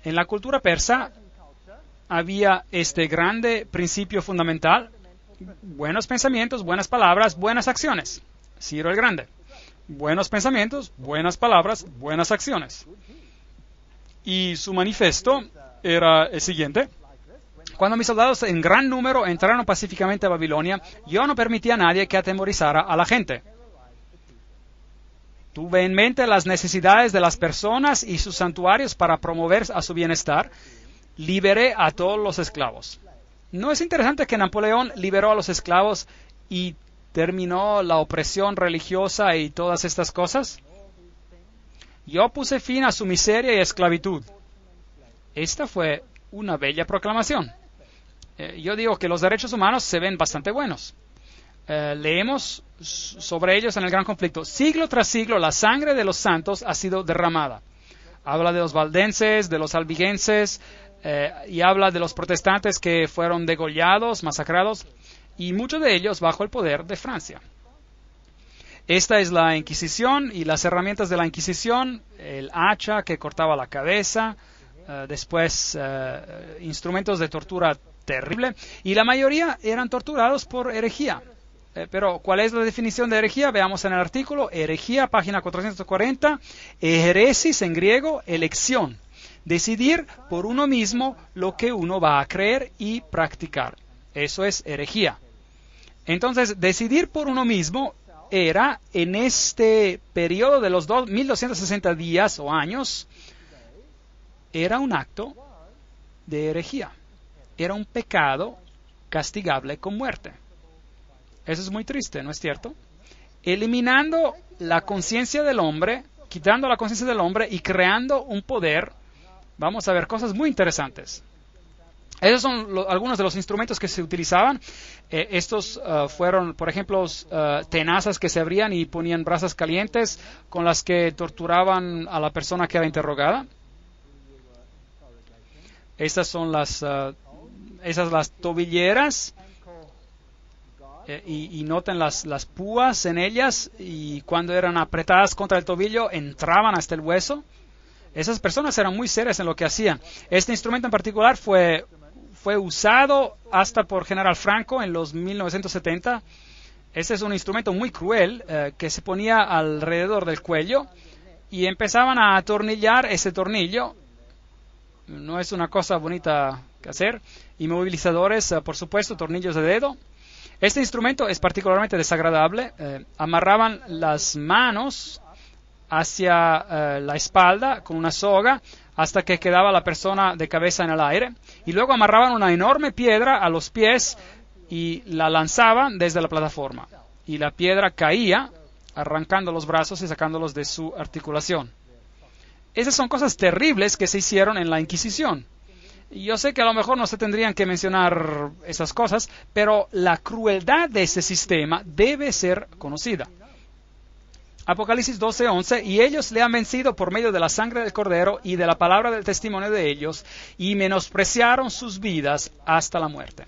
En la cultura persa había este grande principio fundamental: buenos pensamientos, buenas palabras, buenas acciones. Ciro el Grande. Buenos pensamientos, buenas palabras, buenas acciones. Y su manifiesto era el siguiente: cuando mis soldados en gran número entraron pacíficamente a Babilonia, yo no permití a nadie que atemorizara a la gente. Tuve en mente las necesidades de las personas y sus santuarios para promover a su bienestar. Liberé a todos los esclavos. ¿No es interesante que Napoleón liberó a los esclavos y terminó la opresión religiosa y todas estas cosas? Yo puse fin a su miseria y esclavitud. Esta fue una bella proclamación. Yo digo que los derechos humanos se ven bastante buenos. Leemos sobre ellos en el Gran Conflicto. Siglo tras siglo, la sangre de los santos ha sido derramada. Habla de los valdenses, de los albigenses, y habla de los protestantes que fueron degollados, masacrados, y muchos de ellos bajo el poder de Francia. Esta es la Inquisición y las herramientas de la Inquisición: el hacha que cortaba la cabeza, después instrumentos de tortura terrible, y la mayoría eran torturados por herejía. Pero, ¿cuál es la definición de herejía? Veamos en el artículo. Herejía, página 440. Heresis, en griego, elección. Decidir por uno mismo lo que uno va a creer y practicar. Eso es herejía. Entonces, decidir por uno mismo era, en este periodo de los 1260 días o años, era un acto de herejía. Era un pecado castigable con muerte. Eso es muy triste, ¿no es cierto? Eliminando la conciencia del hombre, quitando la conciencia del hombre y creando un poder, vamos a ver cosas muy interesantes. Esos son algunos de los instrumentos que se utilizaban. Estos fueron, por ejemplo, tenazas que se abrían y ponían brasas calientes con las que torturaban a la persona que era interrogada. Estas son las tobilleras. Y noten las púas en ellas, y cuando eran apretadas contra el tobillo entraban hasta el hueso. Esas personas eran muy serias en lo que hacían. Este instrumento en particular fue usado hasta por General Franco en los 1970. Este es un instrumento muy cruel que se ponía alrededor del cuello y empezaban a atornillar ese tornillo. No es una cosa bonita que hacer. Inmovilizadores, por supuesto, tornillos de dedo. Este instrumento es particularmente desagradable. Amarraban las manos hacia la espalda con una soga hasta que quedaba la persona de cabeza en el aire. Y luego amarraban una enorme piedra a los pies y la lanzaban desde la plataforma. Y la piedra caía, arrancando los brazos y sacándolos de su articulación. Esas son cosas terribles que se hicieron en la Inquisición. Yo sé que a lo mejor no se tendrían que mencionar esas cosas, pero la crueldad de ese sistema debe ser conocida. Apocalipsis 12:11, y ellos le han vencido por medio de la sangre del Cordero y de la palabra del testimonio de ellos, y menospreciaron sus vidas hasta la muerte.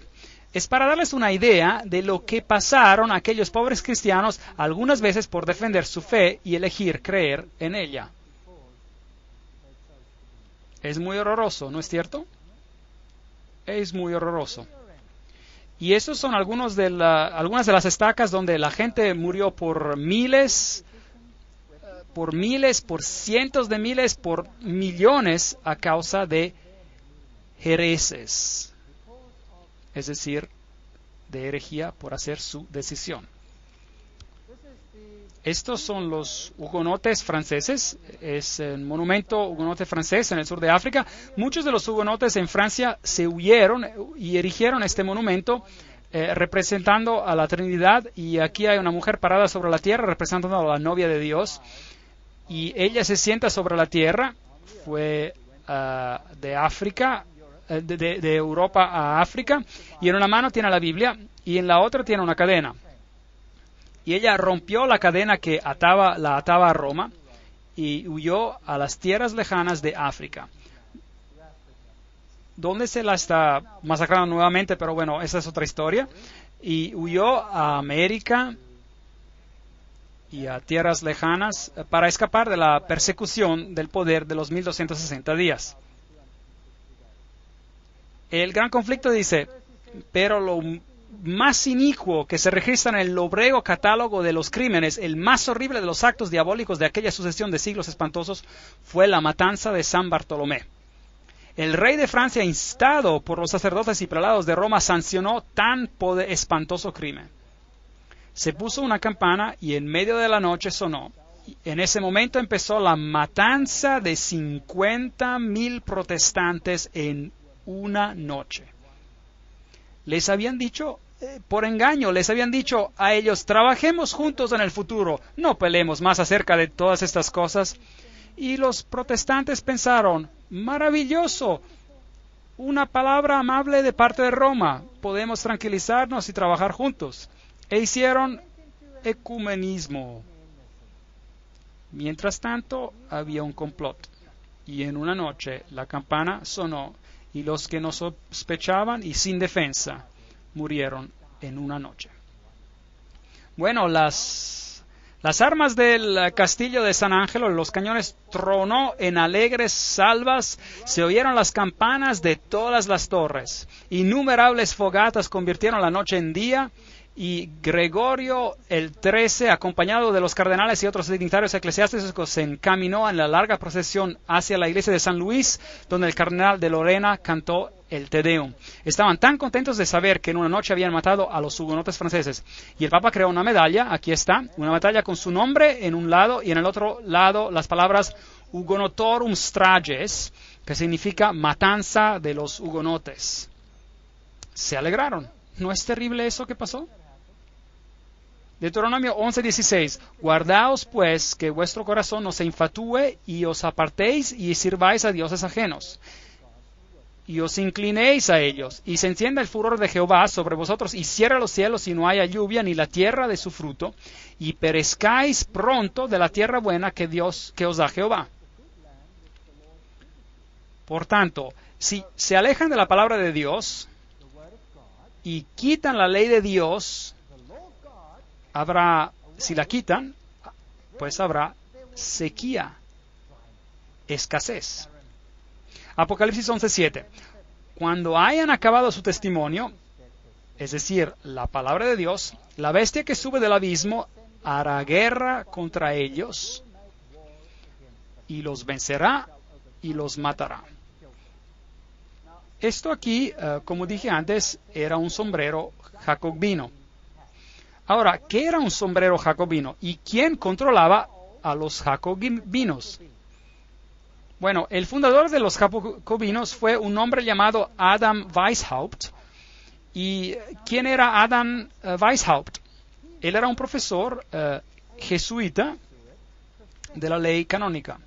Es para darles una idea de lo que pasaron aquellos pobres cristianos algunas veces por defender su fe y elegir creer en ella. Es muy horroroso, ¿no es cierto? Es muy horroroso. Y esos son algunas de las estacas donde la gente murió por miles, por cientos de miles, por millones a causa de hereses. Es decir, de herejía por hacer su decisión. Estos son los hugonotes franceses. Es un monumento hugonote francés en el sur de África. Muchos de los hugonotes en Francia se huyeron y erigieron este monumento representando a la Trinidad. Y aquí hay una mujer parada sobre la tierra representando a la novia de Dios. Y ella se sienta sobre la tierra. Fue de África, de Europa a África. Y en una mano tiene la Biblia y en la otra tiene una cadena. Y ella rompió la cadena que la ataba a Roma y huyó a las tierras lejanas de África, donde se la está masacrando nuevamente, pero bueno, esa es otra historia. Y huyó a América y a tierras lejanas para escapar de la persecución del poder de los 1260 días. El gran conflicto dice, pero lo más inicuo que se registra en el lóbrego catálogo de los crímenes, el más horrible de los actos diabólicos de aquella sucesión de siglos espantosos, fue la matanza de San Bartolomé. El rey de Francia, instado por los sacerdotes y prelados de Roma, sancionó tan espantoso crimen. Se puso una campana y en medio de la noche sonó. En ese momento empezó la matanza de 50,000 protestantes en una noche. Les habían dicho, por engaño, les habían dicho a ellos, trabajemos juntos en el futuro, no peleemos más acerca de todas estas cosas. Y los protestantes pensaron, maravilloso, una palabra amable de parte de Roma, podemos tranquilizarnos y trabajar juntos. E hicieron ecumenismo. Mientras tanto, había un complot. Y en una noche la campana sonó y los que no sospechaban y sin defensa murieron en una noche. Bueno, las armas del castillo de San Ángelo, los cañones tronó en alegres salvas, se oyeron las campanas de todas las torres. Innumerables fogatas convirtieron la noche en día. Y Gregorio el XIII, acompañado de los cardenales y otros dignatarios eclesiásticos, se encaminó en la larga procesión hacia la iglesia de San Luis, donde el cardenal de Lorena cantó el Te Deum. Estaban tan contentos de saber que en una noche habían matado a los hugonotes franceses. Y el Papa creó una medalla, aquí está, una medalla con su nombre en un lado y en el otro lado las palabras Hugonotorum Strages, que significa matanza de los hugonotes. Se alegraron. ¿No es terrible eso que pasó? Deuteronomio 11:16. Guardaos pues que vuestro corazón no se infatúe y os apartéis y sirváis a dioses ajenos. Y os inclinéis a ellos, y se encienda el furor de Jehová sobre vosotros, y cierra los cielos y no haya lluvia ni la tierra de su fruto, y perezcáis pronto de la tierra buena que os da Jehová. Por tanto, si se alejan de la palabra de Dios y quitan la ley de Dios, si la quitan, pues habrá sequía, escasez. Apocalipsis 11:7. Cuando hayan acabado su testimonio, es decir, la palabra de Dios, la bestia que sube del abismo hará guerra contra ellos y los vencerá y los matará. Esto aquí, como dije antes, era un sombrero jacobino. Ahora, ¿qué era un sombrero jacobino? ¿Y quién controlaba a los jacobinos? Bueno, el fundador de los jacobinos fue un hombre llamado Adam Weishaupt. ¿Y quién era Adam Weishaupt? Él era un profesor jesuita de la ley canónica.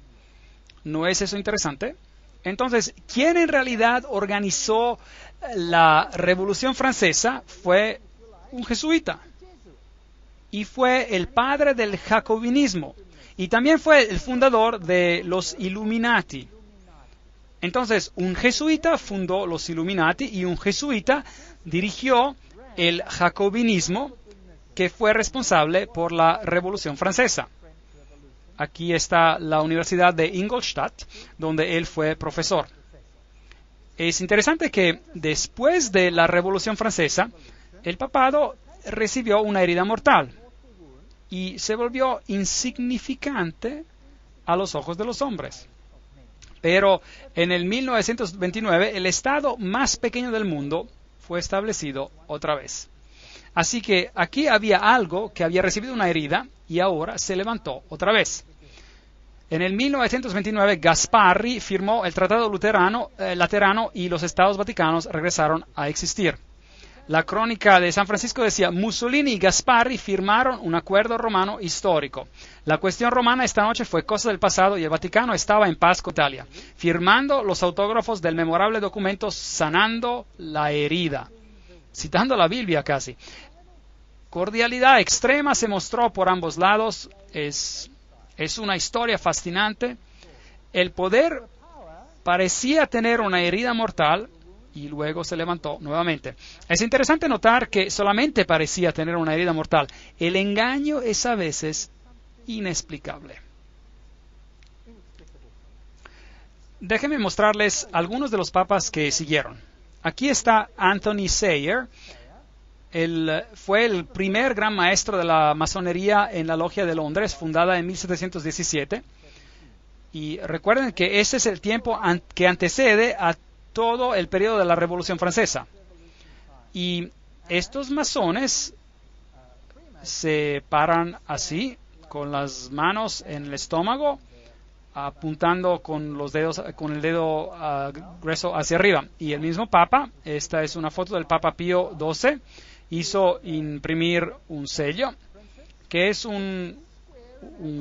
¿No es eso interesante? Entonces, ¿quién en realidad organizó la Revolución Francesa? Fue un jesuita. Y fue el padre del jacobinismo. Y también fue el fundador de los Illuminati. Entonces, un jesuita fundó los Illuminati y un jesuita dirigió el jacobinismo que fue responsable por la Revolución Francesa. Aquí está la Universidad de Ingolstadt, donde él fue profesor. Es interesante que después de la Revolución Francesa, el papado recibió una herida mortal y se volvió insignificante a los ojos de los hombres. Pero en el 1929, el estado más pequeño del mundo fue establecido otra vez. Así que aquí había algo que había recibido una herida y ahora se levantó otra vez. En el 1929, Gasparri firmó el Tratado Laterano y los Estados Vaticanos regresaron a existir. La crónica de San Francisco decía, Mussolini y Gasparri firmaron un acuerdo romano histórico. La cuestión romana esta noche fue cosa del pasado y el Vaticano estaba en paz con Italia, firmando los autógrafos del memorable documento sanando la herida. Citando la Biblia casi. Cordialidad extrema se mostró por ambos lados. Es una historia fascinante. El poder parecía tener una herida mortal y luego se levantó nuevamente. Es interesante notar que solamente parecía tener una herida mortal. El engaño es a veces inexplicable. Déjenme mostrarles algunos de los papas que siguieron. Aquí está Anthony Sayer. Él fue el primer gran maestro de la masonería en la Logia de Londres, fundada en 1717. Y recuerden que ese es el tiempo que antecede a todo el periodo de la Revolución Francesa. Y estos masones se paran así, con las manos en el estómago, apuntando con el dedo grueso hacia arriba. Y el mismo Papa, esta es una foto del Papa Pío XII, hizo imprimir un sello, que es un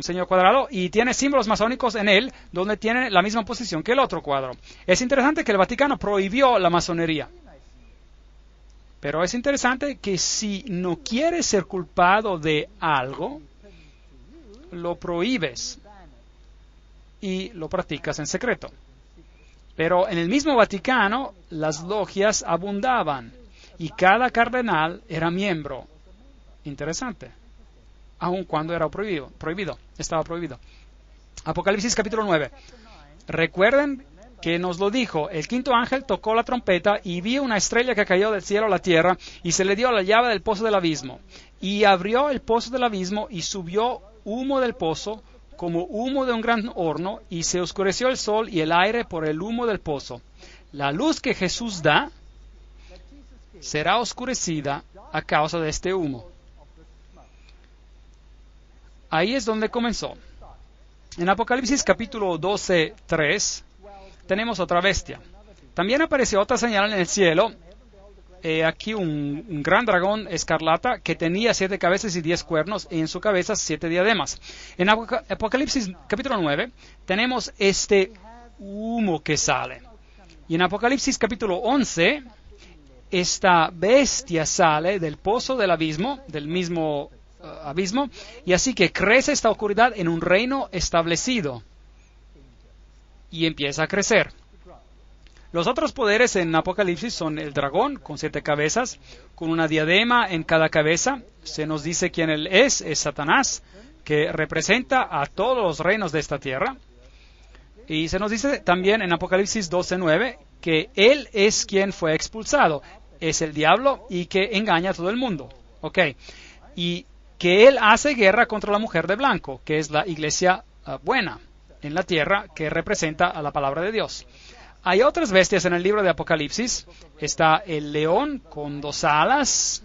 sello cuadrado, y tiene símbolos masónicos en él, donde tiene la misma posición que el otro cuadro. Es interesante que el Vaticano prohibió la masonería. Pero es interesante que si no quieres ser culpado de algo, lo prohíbes y lo practicas en secreto. Pero en el mismo Vaticano, las logias abundaban y cada cardenal era miembro. Interesante. Aun cuando era prohibido, estaba prohibido. Apocalipsis capítulo 9. Recuerden que nos lo dijo, el quinto ángel tocó la trompeta y vi una estrella que cayó del cielo a la tierra y se le dio la llave del pozo del abismo. Y abrió el pozo del abismo y subió humo del pozo como humo de un gran horno y se oscureció el sol y el aire por el humo del pozo. La luz que Jesús da será oscurecida a causa de este humo. Ahí es donde comenzó. En Apocalipsis capítulo 12:3 tenemos otra bestia. También apareció otra señal en el cielo. Aquí un gran dragón escarlata que tenía 7 cabezas y 10 cuernos y en su cabeza 7 diademas. En Apocalipsis capítulo 9 tenemos este humo que sale. Y en Apocalipsis capítulo 11 esta bestia sale del pozo del abismo, del mismo abismo, y así que crece esta oscuridad en un reino establecido y empieza a crecer. Los otros poderes en Apocalipsis son el dragón con 7 cabezas, con una diadema en cada cabeza. Se nos dice quién él es Satanás, que representa a todos los reinos de esta tierra. Y se nos dice también en Apocalipsis 12:9 que él es quien fue expulsado, es el diablo y que engaña a todo el mundo. ¿Ok? Y que él hace guerra contra la mujer de blanco, que es la iglesia buena en la tierra, que representa a la palabra de Dios. Hay otras bestias en el libro de Apocalipsis. Está el león con 2 alas,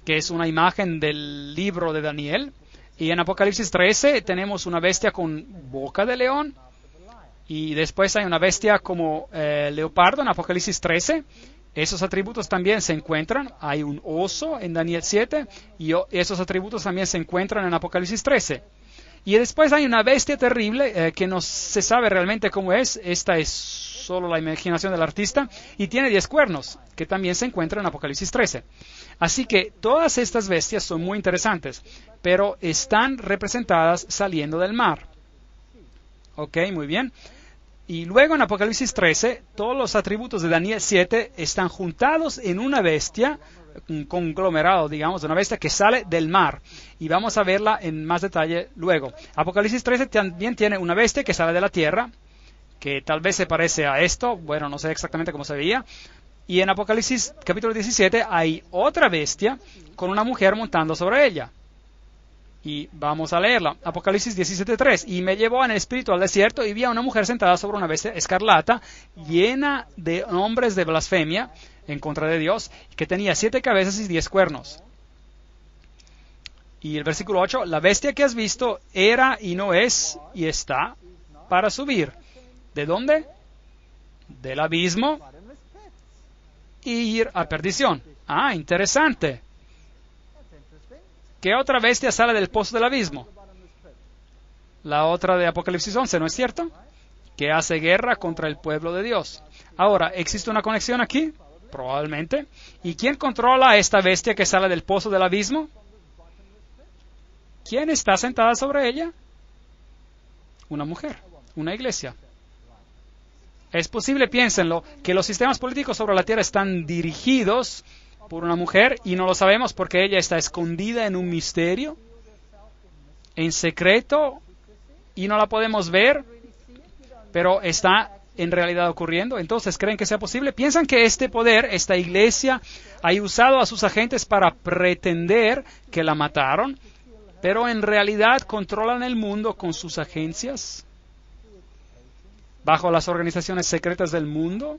que es una imagen del libro de Daniel. Y en Apocalipsis 13 tenemos una bestia con boca de león. Y después hay una bestia como leopardo en Apocalipsis 13. Esos atributos también se encuentran. Hay un oso en Daniel 7 y esos atributos también se encuentran en Apocalipsis 13. Y después hay una bestia terrible que no se sabe realmente cómo es. Esta es solo la imaginación del artista, y tiene 10 cuernos, que también se encuentran en Apocalipsis 13. Así que todas estas bestias son muy interesantes, pero están representadas saliendo del mar. Ok, muy bien. Y luego en Apocalipsis 13, todos los atributos de Daniel 7 están juntados en una bestia, un conglomerado, digamos, de una bestia que sale del mar. Y vamos a verla en más detalle luego. Apocalipsis 13 también tiene una bestia que sale de la tierra, que tal vez se parece a esto, bueno, no sé exactamente cómo se veía. Y en Apocalipsis capítulo 17 hay otra bestia con una mujer montando sobre ella. Y vamos a leerla. Apocalipsis 17:3. Y me llevó en el espíritu al desierto y vi a una mujer sentada sobre una bestia escarlata, llena de nombres de blasfemia en contra de Dios, que tenía 7 cabezas y 10 cuernos. Y el versículo 8. La bestia que has visto era y no es y está para subir. ¿De dónde? Del abismo y ir a perdición. Ah, interesante. ¿Qué otra bestia sale del pozo del abismo? La otra de Apocalipsis 11, ¿no es cierto? Que hace guerra contra el pueblo de Dios. Ahora, ¿existe una conexión aquí? Probablemente. ¿Y quién controla a esta bestia que sale del pozo del abismo? ¿Quién está sentada sobre ella? Una mujer, una iglesia. Es posible, piénsenlo, que los sistemas políticos sobre la tierra están dirigidos por una mujer y no lo sabemos porque ella está escondida en un misterio, en secreto, y no la podemos ver, pero está en realidad ocurriendo. Entonces, ¿creen que sea posible? ¿Piensan que este poder, esta iglesia, ha usado a sus agentes para pretender que la mataron, pero en realidad controlan el mundo con sus agencias? Bajo las organizaciones secretas del mundo,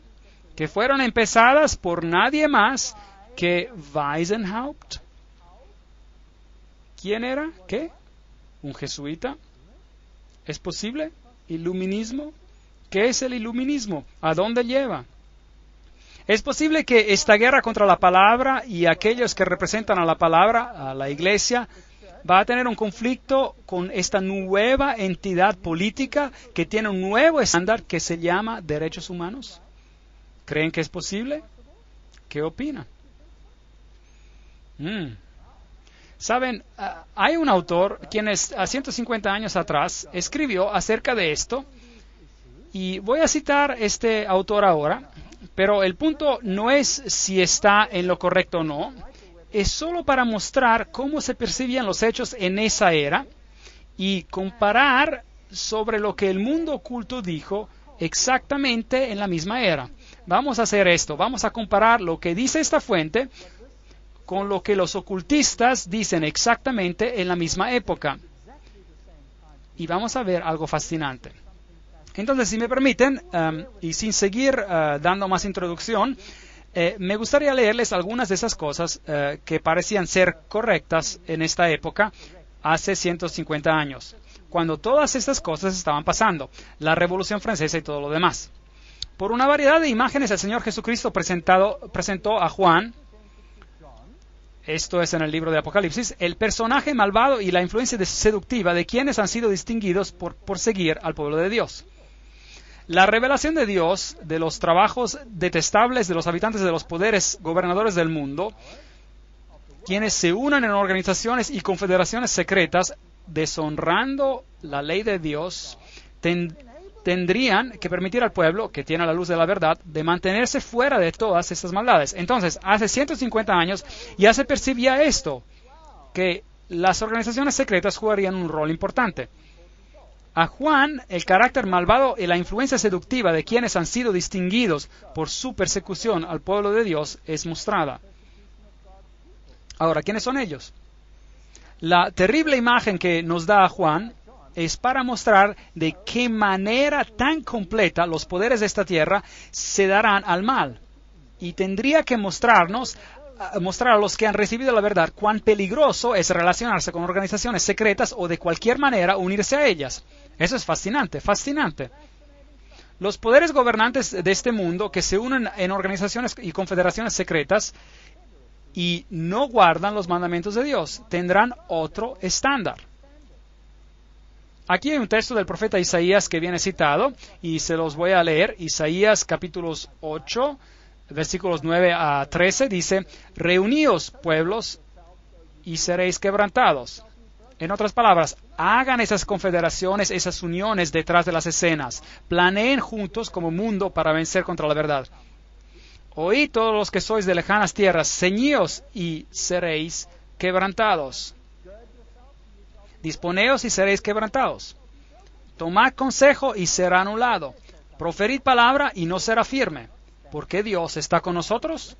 que fueron empezadas por nadie más que Weishaupt. ¿Quién era? ¿Qué? ¿Un jesuita? ¿Es posible? ¿Iluminismo? ¿Qué es el iluminismo? ¿A dónde lleva? ¿Es posible que esta guerra contra la palabra y aquellos que representan a la palabra, a la iglesia, va a tener un conflicto con esta nueva entidad política que tiene un nuevo estándar que se llama derechos humanos? ¿Creen que es posible? ¿Qué opinan? Saben, hay un autor quien a 150 años atrás escribió acerca de esto, y voy a citar este autor ahora, pero el punto no es si está en lo correcto o no. Es solo para mostrar cómo se percibían los hechos en esa era y comparar sobre lo que el mundo oculto dijo exactamente en la misma era. Vamos a hacer esto, vamos a comparar lo que dice esta fuente con lo que los ocultistas dicen exactamente en la misma época. Y vamos a ver algo fascinante. Entonces, si me permiten, y sin seguir dando más introducción, me gustaría leerles algunas de esas cosas que parecían ser correctas en esta época, hace 150 años, cuando todas estas cosas estaban pasando, la Revolución Francesa y todo lo demás. Por una variedad de imágenes, el Señor Jesucristo presentó a Juan, esto es en el libro de Apocalipsis, el personaje malvado y la influencia seductiva de quienes han sido distinguidos por seguir al pueblo de Dios. La revelación de Dios de los trabajos detestables de los habitantes de los poderes gobernadores del mundo, quienes se unen en organizaciones y confederaciones secretas, deshonrando la ley de Dios, tendrían que permitir al pueblo, que tiene la luz de la verdad, de mantenerse fuera de todas estas maldades. Entonces, hace 150 años ya se percibía esto, que las organizaciones secretas jugarían un rol importante. A Juan, el carácter malvado y la influencia seductiva de quienes han sido distinguidos por su persecución al pueblo de Dios es mostrada. Ahora, ¿quiénes son ellos? La terrible imagen que nos da Juan es para mostrar de qué manera tan completa los poderes de esta tierra se darán al mal. Y tendría que mostrar a los que han recibido la verdad cuán peligroso es relacionarse con organizaciones secretas o de cualquier manera unirse a ellas. Eso es fascinante, fascinante. Los poderes gobernantes de este mundo que se unen en organizaciones y confederaciones secretas y no guardan los mandamientos de Dios tendrán otro estándar. Aquí hay un texto del profeta Isaías que viene citado y se los voy a leer. Isaías capítulos 8, versículos 9 a 13 dice: Reuníos, pueblos, y seréis quebrantados. En otras palabras, hagan esas confederaciones, esas uniones detrás de las escenas. Planeen juntos como mundo para vencer contra la verdad. Oíd todos los que sois de lejanas tierras, ceñíos y seréis quebrantados. Disponeos y seréis quebrantados. Tomad consejo y será anulado. Proferid palabra y no será firme. ¿Por qué Dios está con nosotros?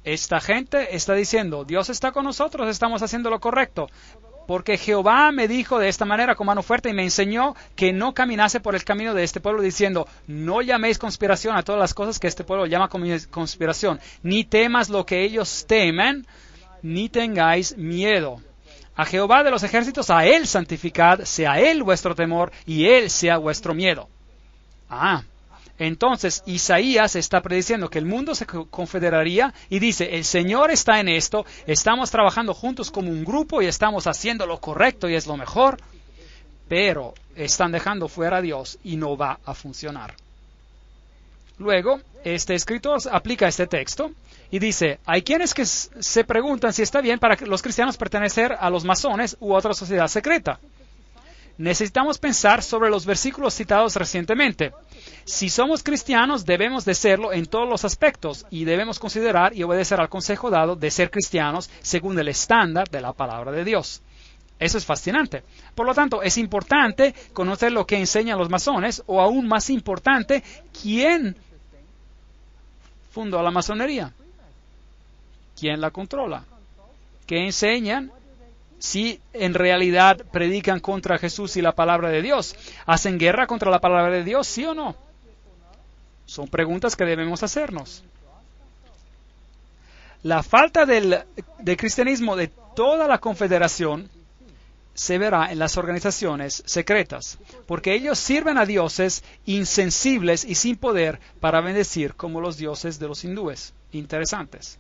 Esta gente está diciendo, Dios está con nosotros, estamos haciendo lo correcto. Porque Jehová me dijo de esta manera con mano fuerte y me enseñó que no caminase por el camino de este pueblo, diciendo, no llaméis conspiración a todas las cosas que este pueblo llama conspiración, ni temas lo que ellos temen, ni tengáis miedo. A Jehová de los ejércitos, a Él santificad, sea Él vuestro temor y Él sea vuestro miedo. Entonces Isaías está prediciendo que el mundo se confederaría y dice, el Señor está en esto, estamos trabajando juntos como un grupo y estamos haciendo lo correcto y es lo mejor, pero están dejando fuera a Dios y no va a funcionar. Luego, este escritor aplica este texto y dice, hay quienes que se preguntan si está bien para los cristianos pertenecer a los masones u otra sociedad secreta. Necesitamos pensar sobre los versículos citados recientemente. Si somos cristianos, debemos de serlo en todos los aspectos y debemos considerar y obedecer al consejo dado de ser cristianos según el estándar de la palabra de Dios. Eso es fascinante. Por lo tanto, es importante conocer lo que enseñan los masones, o aún más importante, quién fundó la masonería, quién la controla, qué enseñan. Si en realidad predican contra Jesús y la palabra de Dios, ¿hacen guerra contra la palabra de Dios, sí o no? Son preguntas que debemos hacernos. La falta de cristianismo de toda la confederación se verá en las organizaciones secretas, porque ellos sirven a dioses insensibles y sin poder para bendecir como los dioses de los hindúes. Interesantes.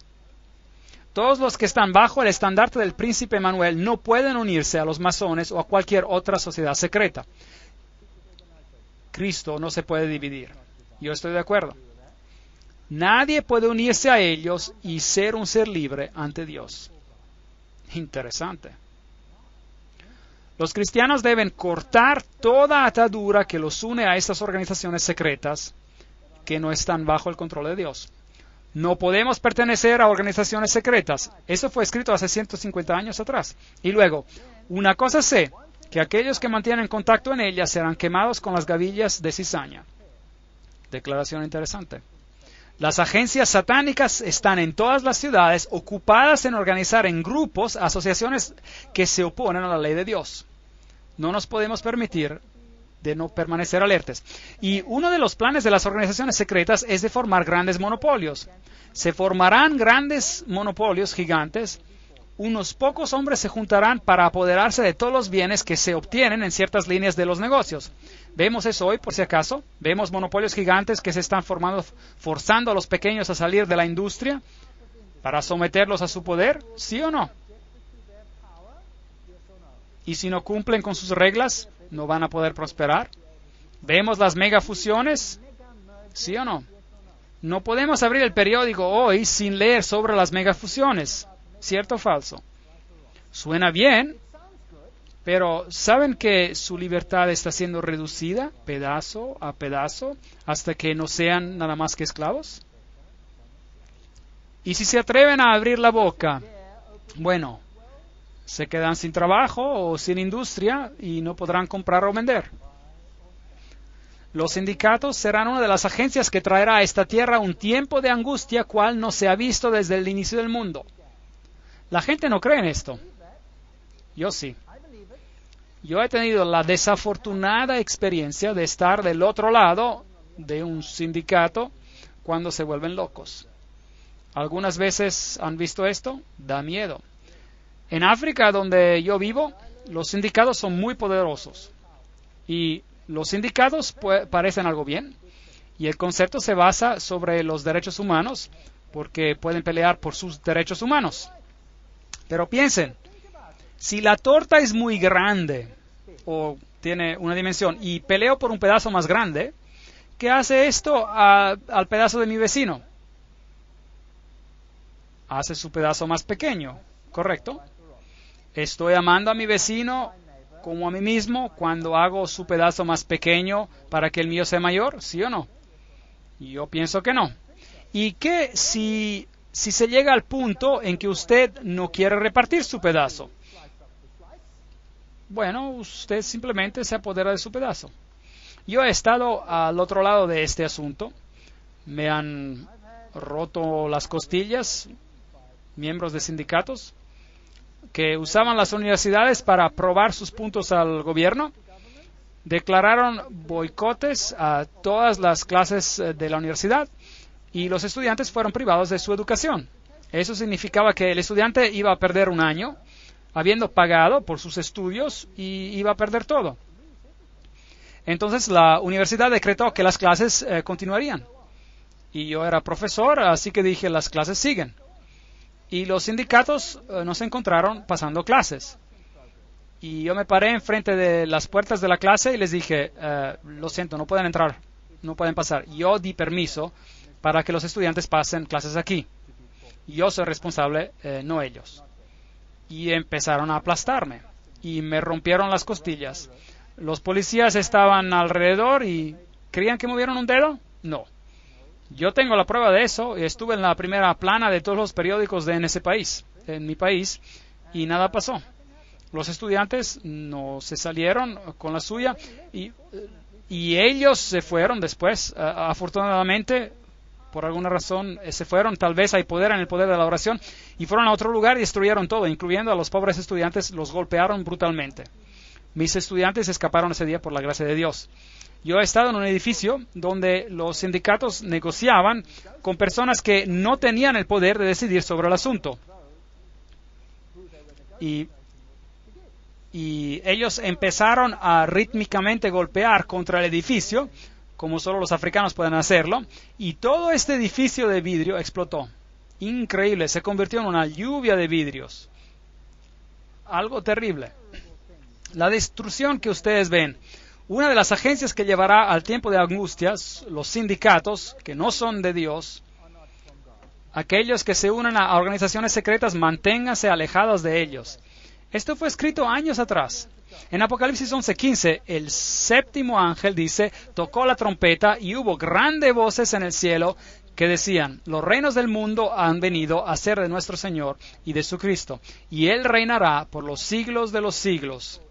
Todos los que están bajo el estandarte del príncipe Manuel no pueden unirse a los masones o a cualquier otra sociedad secreta. Cristo no se puede dividir. Yo estoy de acuerdo. Nadie puede unirse a ellos y ser un ser libre ante Dios. Interesante. Los cristianos deben cortar toda atadura que los une a estas organizaciones secretas que no están bajo el control de Dios. No podemos pertenecer a organizaciones secretas. Eso fue escrito hace 150 años atrás. Y luego, una cosa sé, que aquellos que mantienen contacto en ellas serán quemados con las gavillas de cizaña. Declaración interesante. Las agencias satánicas están en todas las ciudades ocupadas en organizar en grupos asociaciones que se oponen a la ley de Dios. No nos podemos permitir de no permanecer alertas. Y uno de los planes de las organizaciones secretas es de formar grandes monopolios. Se formarán grandes monopolios gigantes. Unos pocos hombres se juntarán para apoderarse de todos los bienes que se obtienen en ciertas líneas de los negocios. Vemos eso hoy, por si acaso. Vemos monopolios gigantes que se están formando, forzando a los pequeños a salir de la industria para someterlos a su poder, ¿sí o no? Y si no cumplen con sus reglas, no van a poder prosperar. ¿Vemos las megafusiones? ¿Sí o no? No podemos abrir el periódico hoy sin leer sobre las megafusiones. ¿Cierto o falso? Suena bien, Pero ¿saben que su libertad está siendo reducida pedazo a pedazo hasta que no sean nada más que esclavos? Y si se atreven a abrir la boca, bueno, se quedan sin trabajo o sin industria y no podrán comprar o vender. Los sindicatos serán una de las agencias que traerá a esta tierra un tiempo de angustia cual no se ha visto desde el inicio del mundo. La gente no cree en esto. Yo sí. Yo he tenido la desafortunada experiencia de estar del otro lado de un sindicato cuando se vuelven locos. ¿Algunas veces han visto esto? Da miedo. En África, donde yo vivo, los sindicatos son muy poderosos. Y los sindicatos parecen algo bien. Y el concepto se basa sobre los derechos humanos, porque pueden pelear por sus derechos humanos. Pero piensen, si la torta es muy grande o tiene una dimensión y peleo por un pedazo más grande, ¿qué hace esto al pedazo de mi vecino? Hace su pedazo más pequeño, ¿correcto? ¿Estoy amando a mi vecino como a mí mismo cuando hago su pedazo más pequeño para que el mío sea mayor? ¿Sí o no? Yo pienso que no. ¿Y qué si se llega al punto en que usted no quiere repartir su pedazo? Bueno, usted simplemente se apodera de su pedazo. Yo he estado al otro lado de este asunto. Me han roto las costillas miembros de sindicatos que usaban las universidades para probar sus puntos al gobierno. Declararon boicotes a todas las clases de la universidad y los estudiantes fueron privados de su educación. Eso significaba que el estudiante iba a perder un año habiendo pagado por sus estudios y iba a perder todo. Entonces la universidad decretó que las clases continuarían. Y yo era profesor, así que dije, las clases siguen. Y los sindicatos nos encontraron pasando clases. Y yo me paré enfrente de las puertas de la clase y les dije, lo siento, no pueden entrar, no pueden pasar. Yo di permiso para que los estudiantes pasen clases aquí. Yo soy responsable, no ellos. Y empezaron a aplastarme y me rompieron las costillas. Los policías estaban alrededor y ¿creían que movieron un dedo? No. Yo tengo la prueba de eso y estuve en la primera plana de todos los periódicos en mi país, y nada pasó. Los estudiantes no se salieron con la suya y ellos se fueron después. Afortunadamente, por alguna razón, se fueron. Tal vez hay poder en el poder de la oración y fueron a otro lugar y destruyeron todo, incluyendo a los pobres estudiantes. Los golpearon brutalmente. Mis estudiantes escaparon ese día por la gracia de Dios. Yo he estado en un edificio donde los sindicatos negociaban con personas que no tenían el poder de decidir sobre el asunto. Y ellos empezaron a rítmicamente golpear contra el edificio, como solo los africanos pueden hacerlo, y todo este edificio de vidrio explotó. Increíble, se convirtió en una lluvia de vidrios. Algo terrible. La destrucción que ustedes ven. Una de las agencias que llevará al tiempo de angustias, los sindicatos, que no son de Dios, aquellos que se unen a organizaciones secretas, manténganse alejados de ellos. Esto fue escrito años atrás. En Apocalipsis 11:15, el séptimo ángel dice, tocó la trompeta y hubo grandes voces en el cielo que decían, los reinos del mundo han venido a ser de nuestro Señor y de su Cristo, y Él reinará por los siglos de los siglos.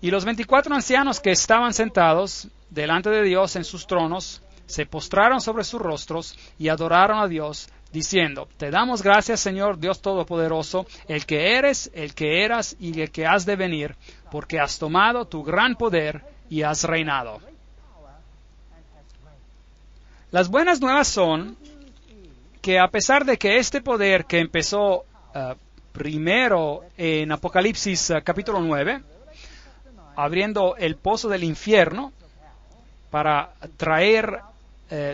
Y los 24 ancianos que estaban sentados delante de Dios en sus tronos, se postraron sobre sus rostros y adoraron a Dios, diciendo, te damos gracias, Señor Dios Todopoderoso, el que eres, el que eras y el que has de venir, porque has tomado tu gran poder y has reinado. Las buenas nuevas son que a pesar de que este poder que empezó primero en Apocalipsis capítulo 9, abriendo el pozo del infierno para traer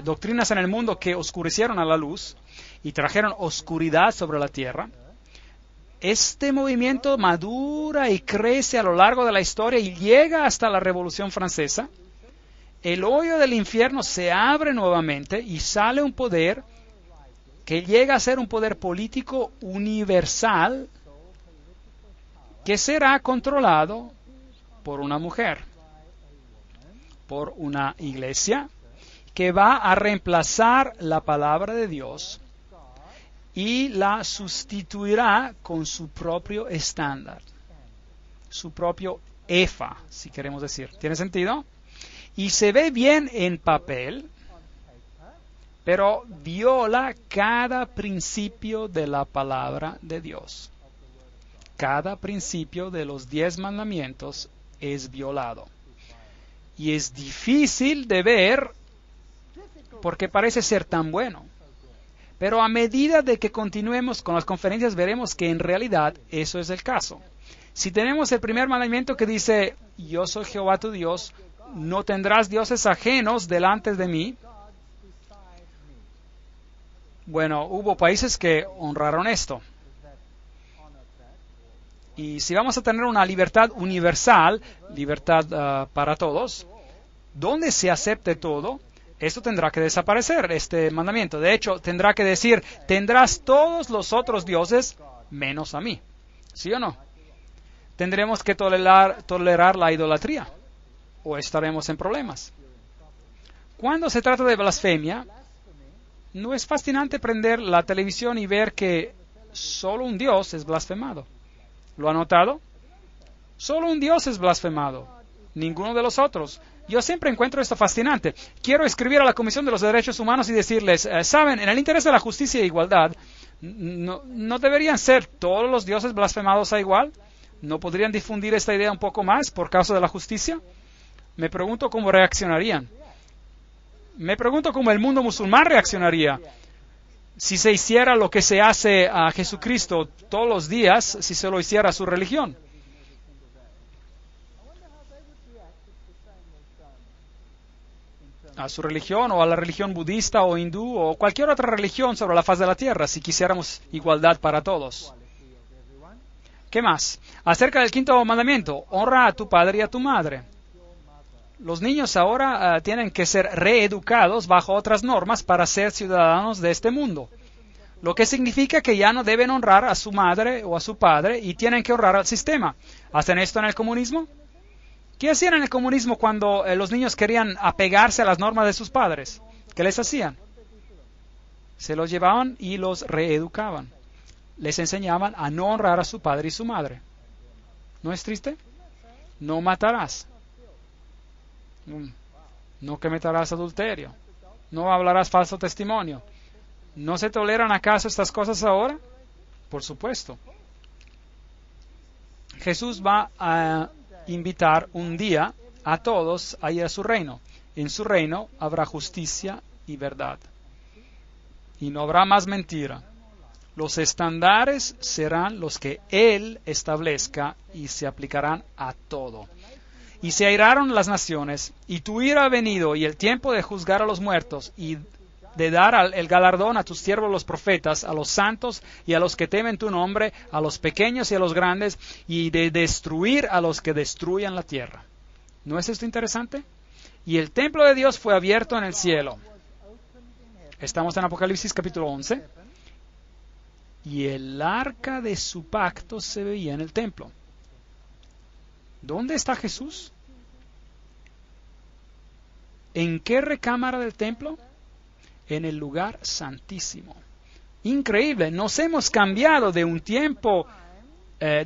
doctrinas en el mundo que oscurecieron a la luz y trajeron oscuridad sobre la tierra, este movimiento madura y crece a lo largo de la historia y llega hasta la Revolución Francesa. El hoyo del infierno se abre nuevamente y sale un poder que llega a ser un poder político universal que será controlado por una mujer, por una iglesia que va a reemplazar la palabra de Dios y la sustituirá con su propio estándar, su propio EFA, si queremos decir. ¿Tiene sentido? Y se ve bien en papel, pero viola cada principio de la palabra de Dios. Cada principio de los 10 mandamientos es violado. Y es difícil de ver porque parece ser tan bueno. Pero a medida de que continuemos con las conferencias veremos que en realidad eso es el caso. Si tenemos el primer mandamiento que dice, yo soy Jehová tu Dios, no tendrás dioses ajenos delante de mí. Bueno, hubo países que honraron esto. Y si vamos a tener una libertad universal, libertad para todos, donde se acepte todo, esto tendrá que desaparecer, este mandamiento. De hecho, tendrá que decir, tendrás todos los otros dioses menos a mí. ¿Sí o no? Tendremos que tolerar la idolatría, o estaremos en problemas. Cuando se trata de blasfemia, ¿no es fascinante prender la televisión y ver que solo un Dios es blasfemado? ¿Lo ha notado? Solo un Dios es blasfemado, ninguno de los otros. Yo siempre encuentro esto fascinante. Quiero escribir a la Comisión de los Derechos Humanos y decirles, saben, en el interés de la justicia e igualdad, ¿no deberían ser todos los dioses blasfemados a igual? ¿No podrían difundir esta idea un poco más por causa de la justicia? Me pregunto cómo reaccionarían. Me pregunto cómo el mundo musulmán reaccionaría si se hiciera lo que se hace a Jesucristo todos los días, si se lo hiciera a su religión. A su religión o a la religión budista o hindú o cualquier otra religión sobre la faz de la tierra, si quisiéramos igualdad para todos. ¿Qué más? Acerca del quinto mandamiento, honra a tu padre y a tu madre. Los niños ahora tienen que ser reeducados bajo otras normas para ser ciudadanos de este mundo. Lo que significa que ya no deben honrar a su madre o a su padre y tienen que honrar al sistema. ¿Hacen esto en el comunismo? ¿Qué hacían en el comunismo cuando los niños querían apegarse a las normas de sus padres? ¿Qué les hacían? Se los llevaban y los reeducaban. Les enseñaban a no honrar a su padre y su madre. ¿No es triste? No matarás. No cometerás adulterio. No hablarás falso testimonio. ¿No se toleran acaso estas cosas ahora? Por supuesto. Jesús va a invitar un día a todos a ir a su reino. En su reino habrá justicia y verdad. Y no habrá más mentira. Los estándares serán los que Él establezca y se aplicarán a todo. Y se airaron las naciones, y tu ira ha venido, y el tiempo de juzgar a los muertos, y de dar el galardón a tus siervos los profetas, a los santos y a los que temen tu nombre, a los pequeños y a los grandes, y de destruir a los que destruyan la tierra. ¿No es esto interesante? Y el templo de Dios fue abierto en el cielo. Estamos en Apocalipsis capítulo 11. Y el arca de su pacto se veía en el templo. ¿Dónde está Jesús? ¿En qué recámara del templo? En el lugar santísimo. Increíble, nos hemos cambiado de un tiempo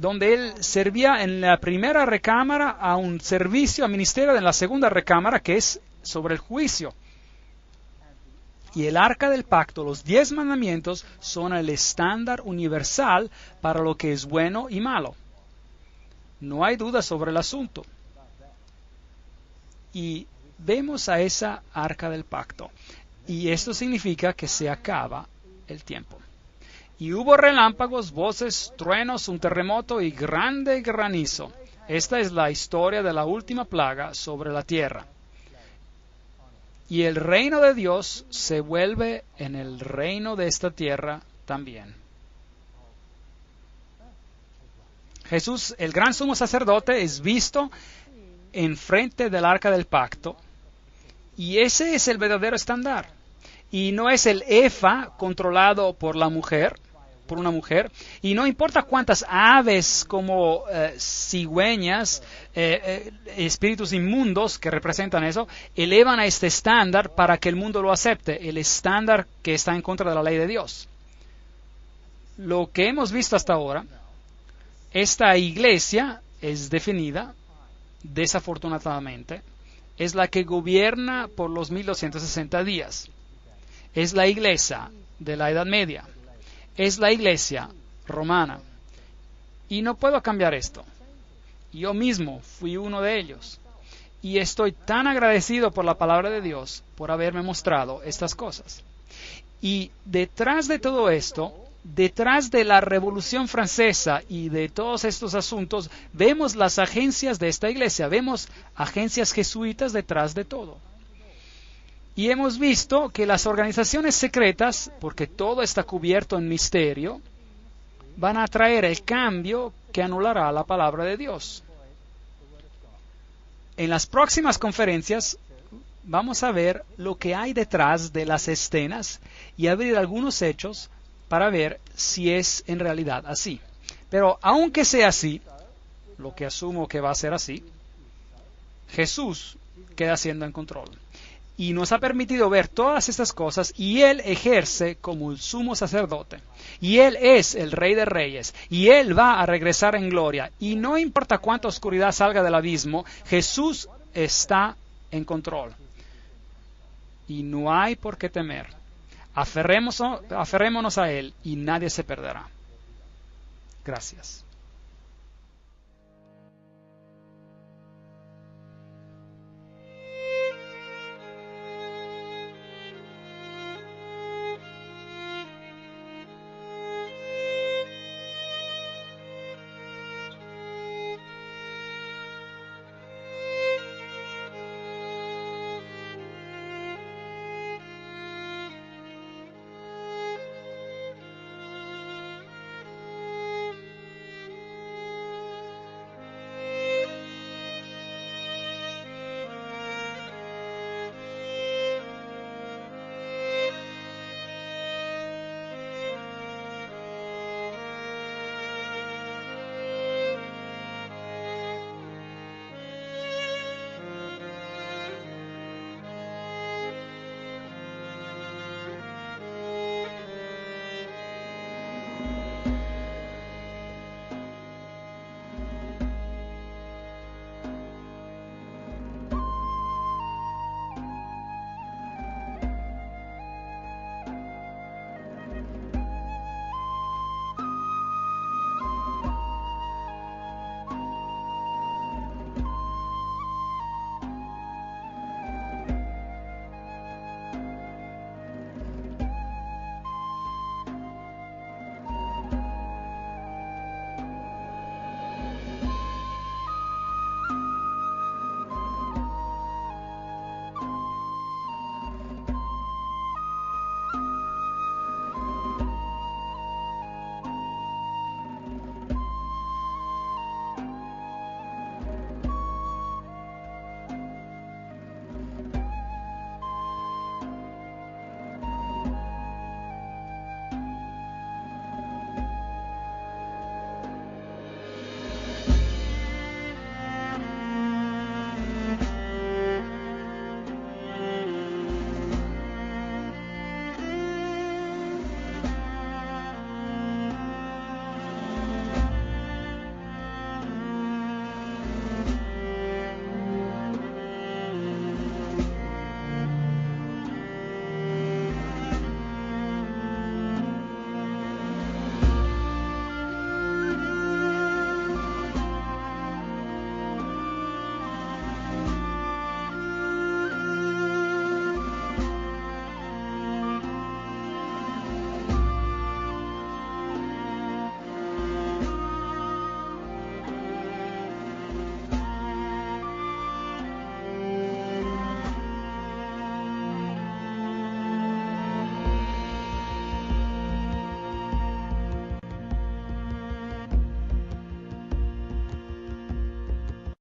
donde Él servía en la primera recámara a un servicio, a ministerio en la segunda recámara, que es sobre el juicio. Y el arca del pacto, los 10 mandamientos, son el estándar universal para lo que es bueno y malo. No hay duda sobre el asunto. Y vemos a esa arca del pacto. Y esto significa que se acaba el tiempo. Y hubo relámpagos, voces, truenos, un terremoto y grande granizo. Esta es la historia de la última plaga sobre la tierra. Y el reino de Dios se vuelve en el reino de esta tierra también. Jesús, el gran sumo sacerdote, es visto enfrente del arca del pacto. Y ese es el verdadero estándar. Y no es el efa controlado por la mujer, por una mujer, y no importa cuántas aves como cigüeñas, espíritus inmundos que representan eso, elevan a este estándar para que el mundo lo acepte, el estándar que está en contra de la ley de Dios. Lo que hemos visto hasta ahora, esta iglesia es definida, desafortunadamente, es la que gobierna por los 1260 días. Es la iglesia de la Edad Media. Es la iglesia romana. Y no puedo cambiar esto. Yo mismo fui uno de ellos. Y estoy tan agradecido por la palabra de Dios por haberme mostrado estas cosas. Y detrás de todo esto, detrás de la Revolución Francesa y de todos estos asuntos, vemos las agencias de esta iglesia, vemos agencias jesuitas detrás de todo. Y hemos visto que las organizaciones secretas, porque todo está cubierto en misterio, van a traer el cambio que anulará la palabra de Dios. En las próximas conferencias vamos a ver lo que hay detrás de las escenas y abrir algunos hechos para ver si es en realidad así. Pero aunque sea así, lo que asumo que va a ser así, Jesús queda siendo en control. Y nos ha permitido ver todas estas cosas y Él ejerce como el sumo sacerdote. Y Él es el Rey de Reyes. Y Él va a regresar en gloria. Y no importa cuánta oscuridad salga del abismo, Jesús está en control. Y no hay por qué temer. Aferrémonos a Él y nadie se perderá. Gracias.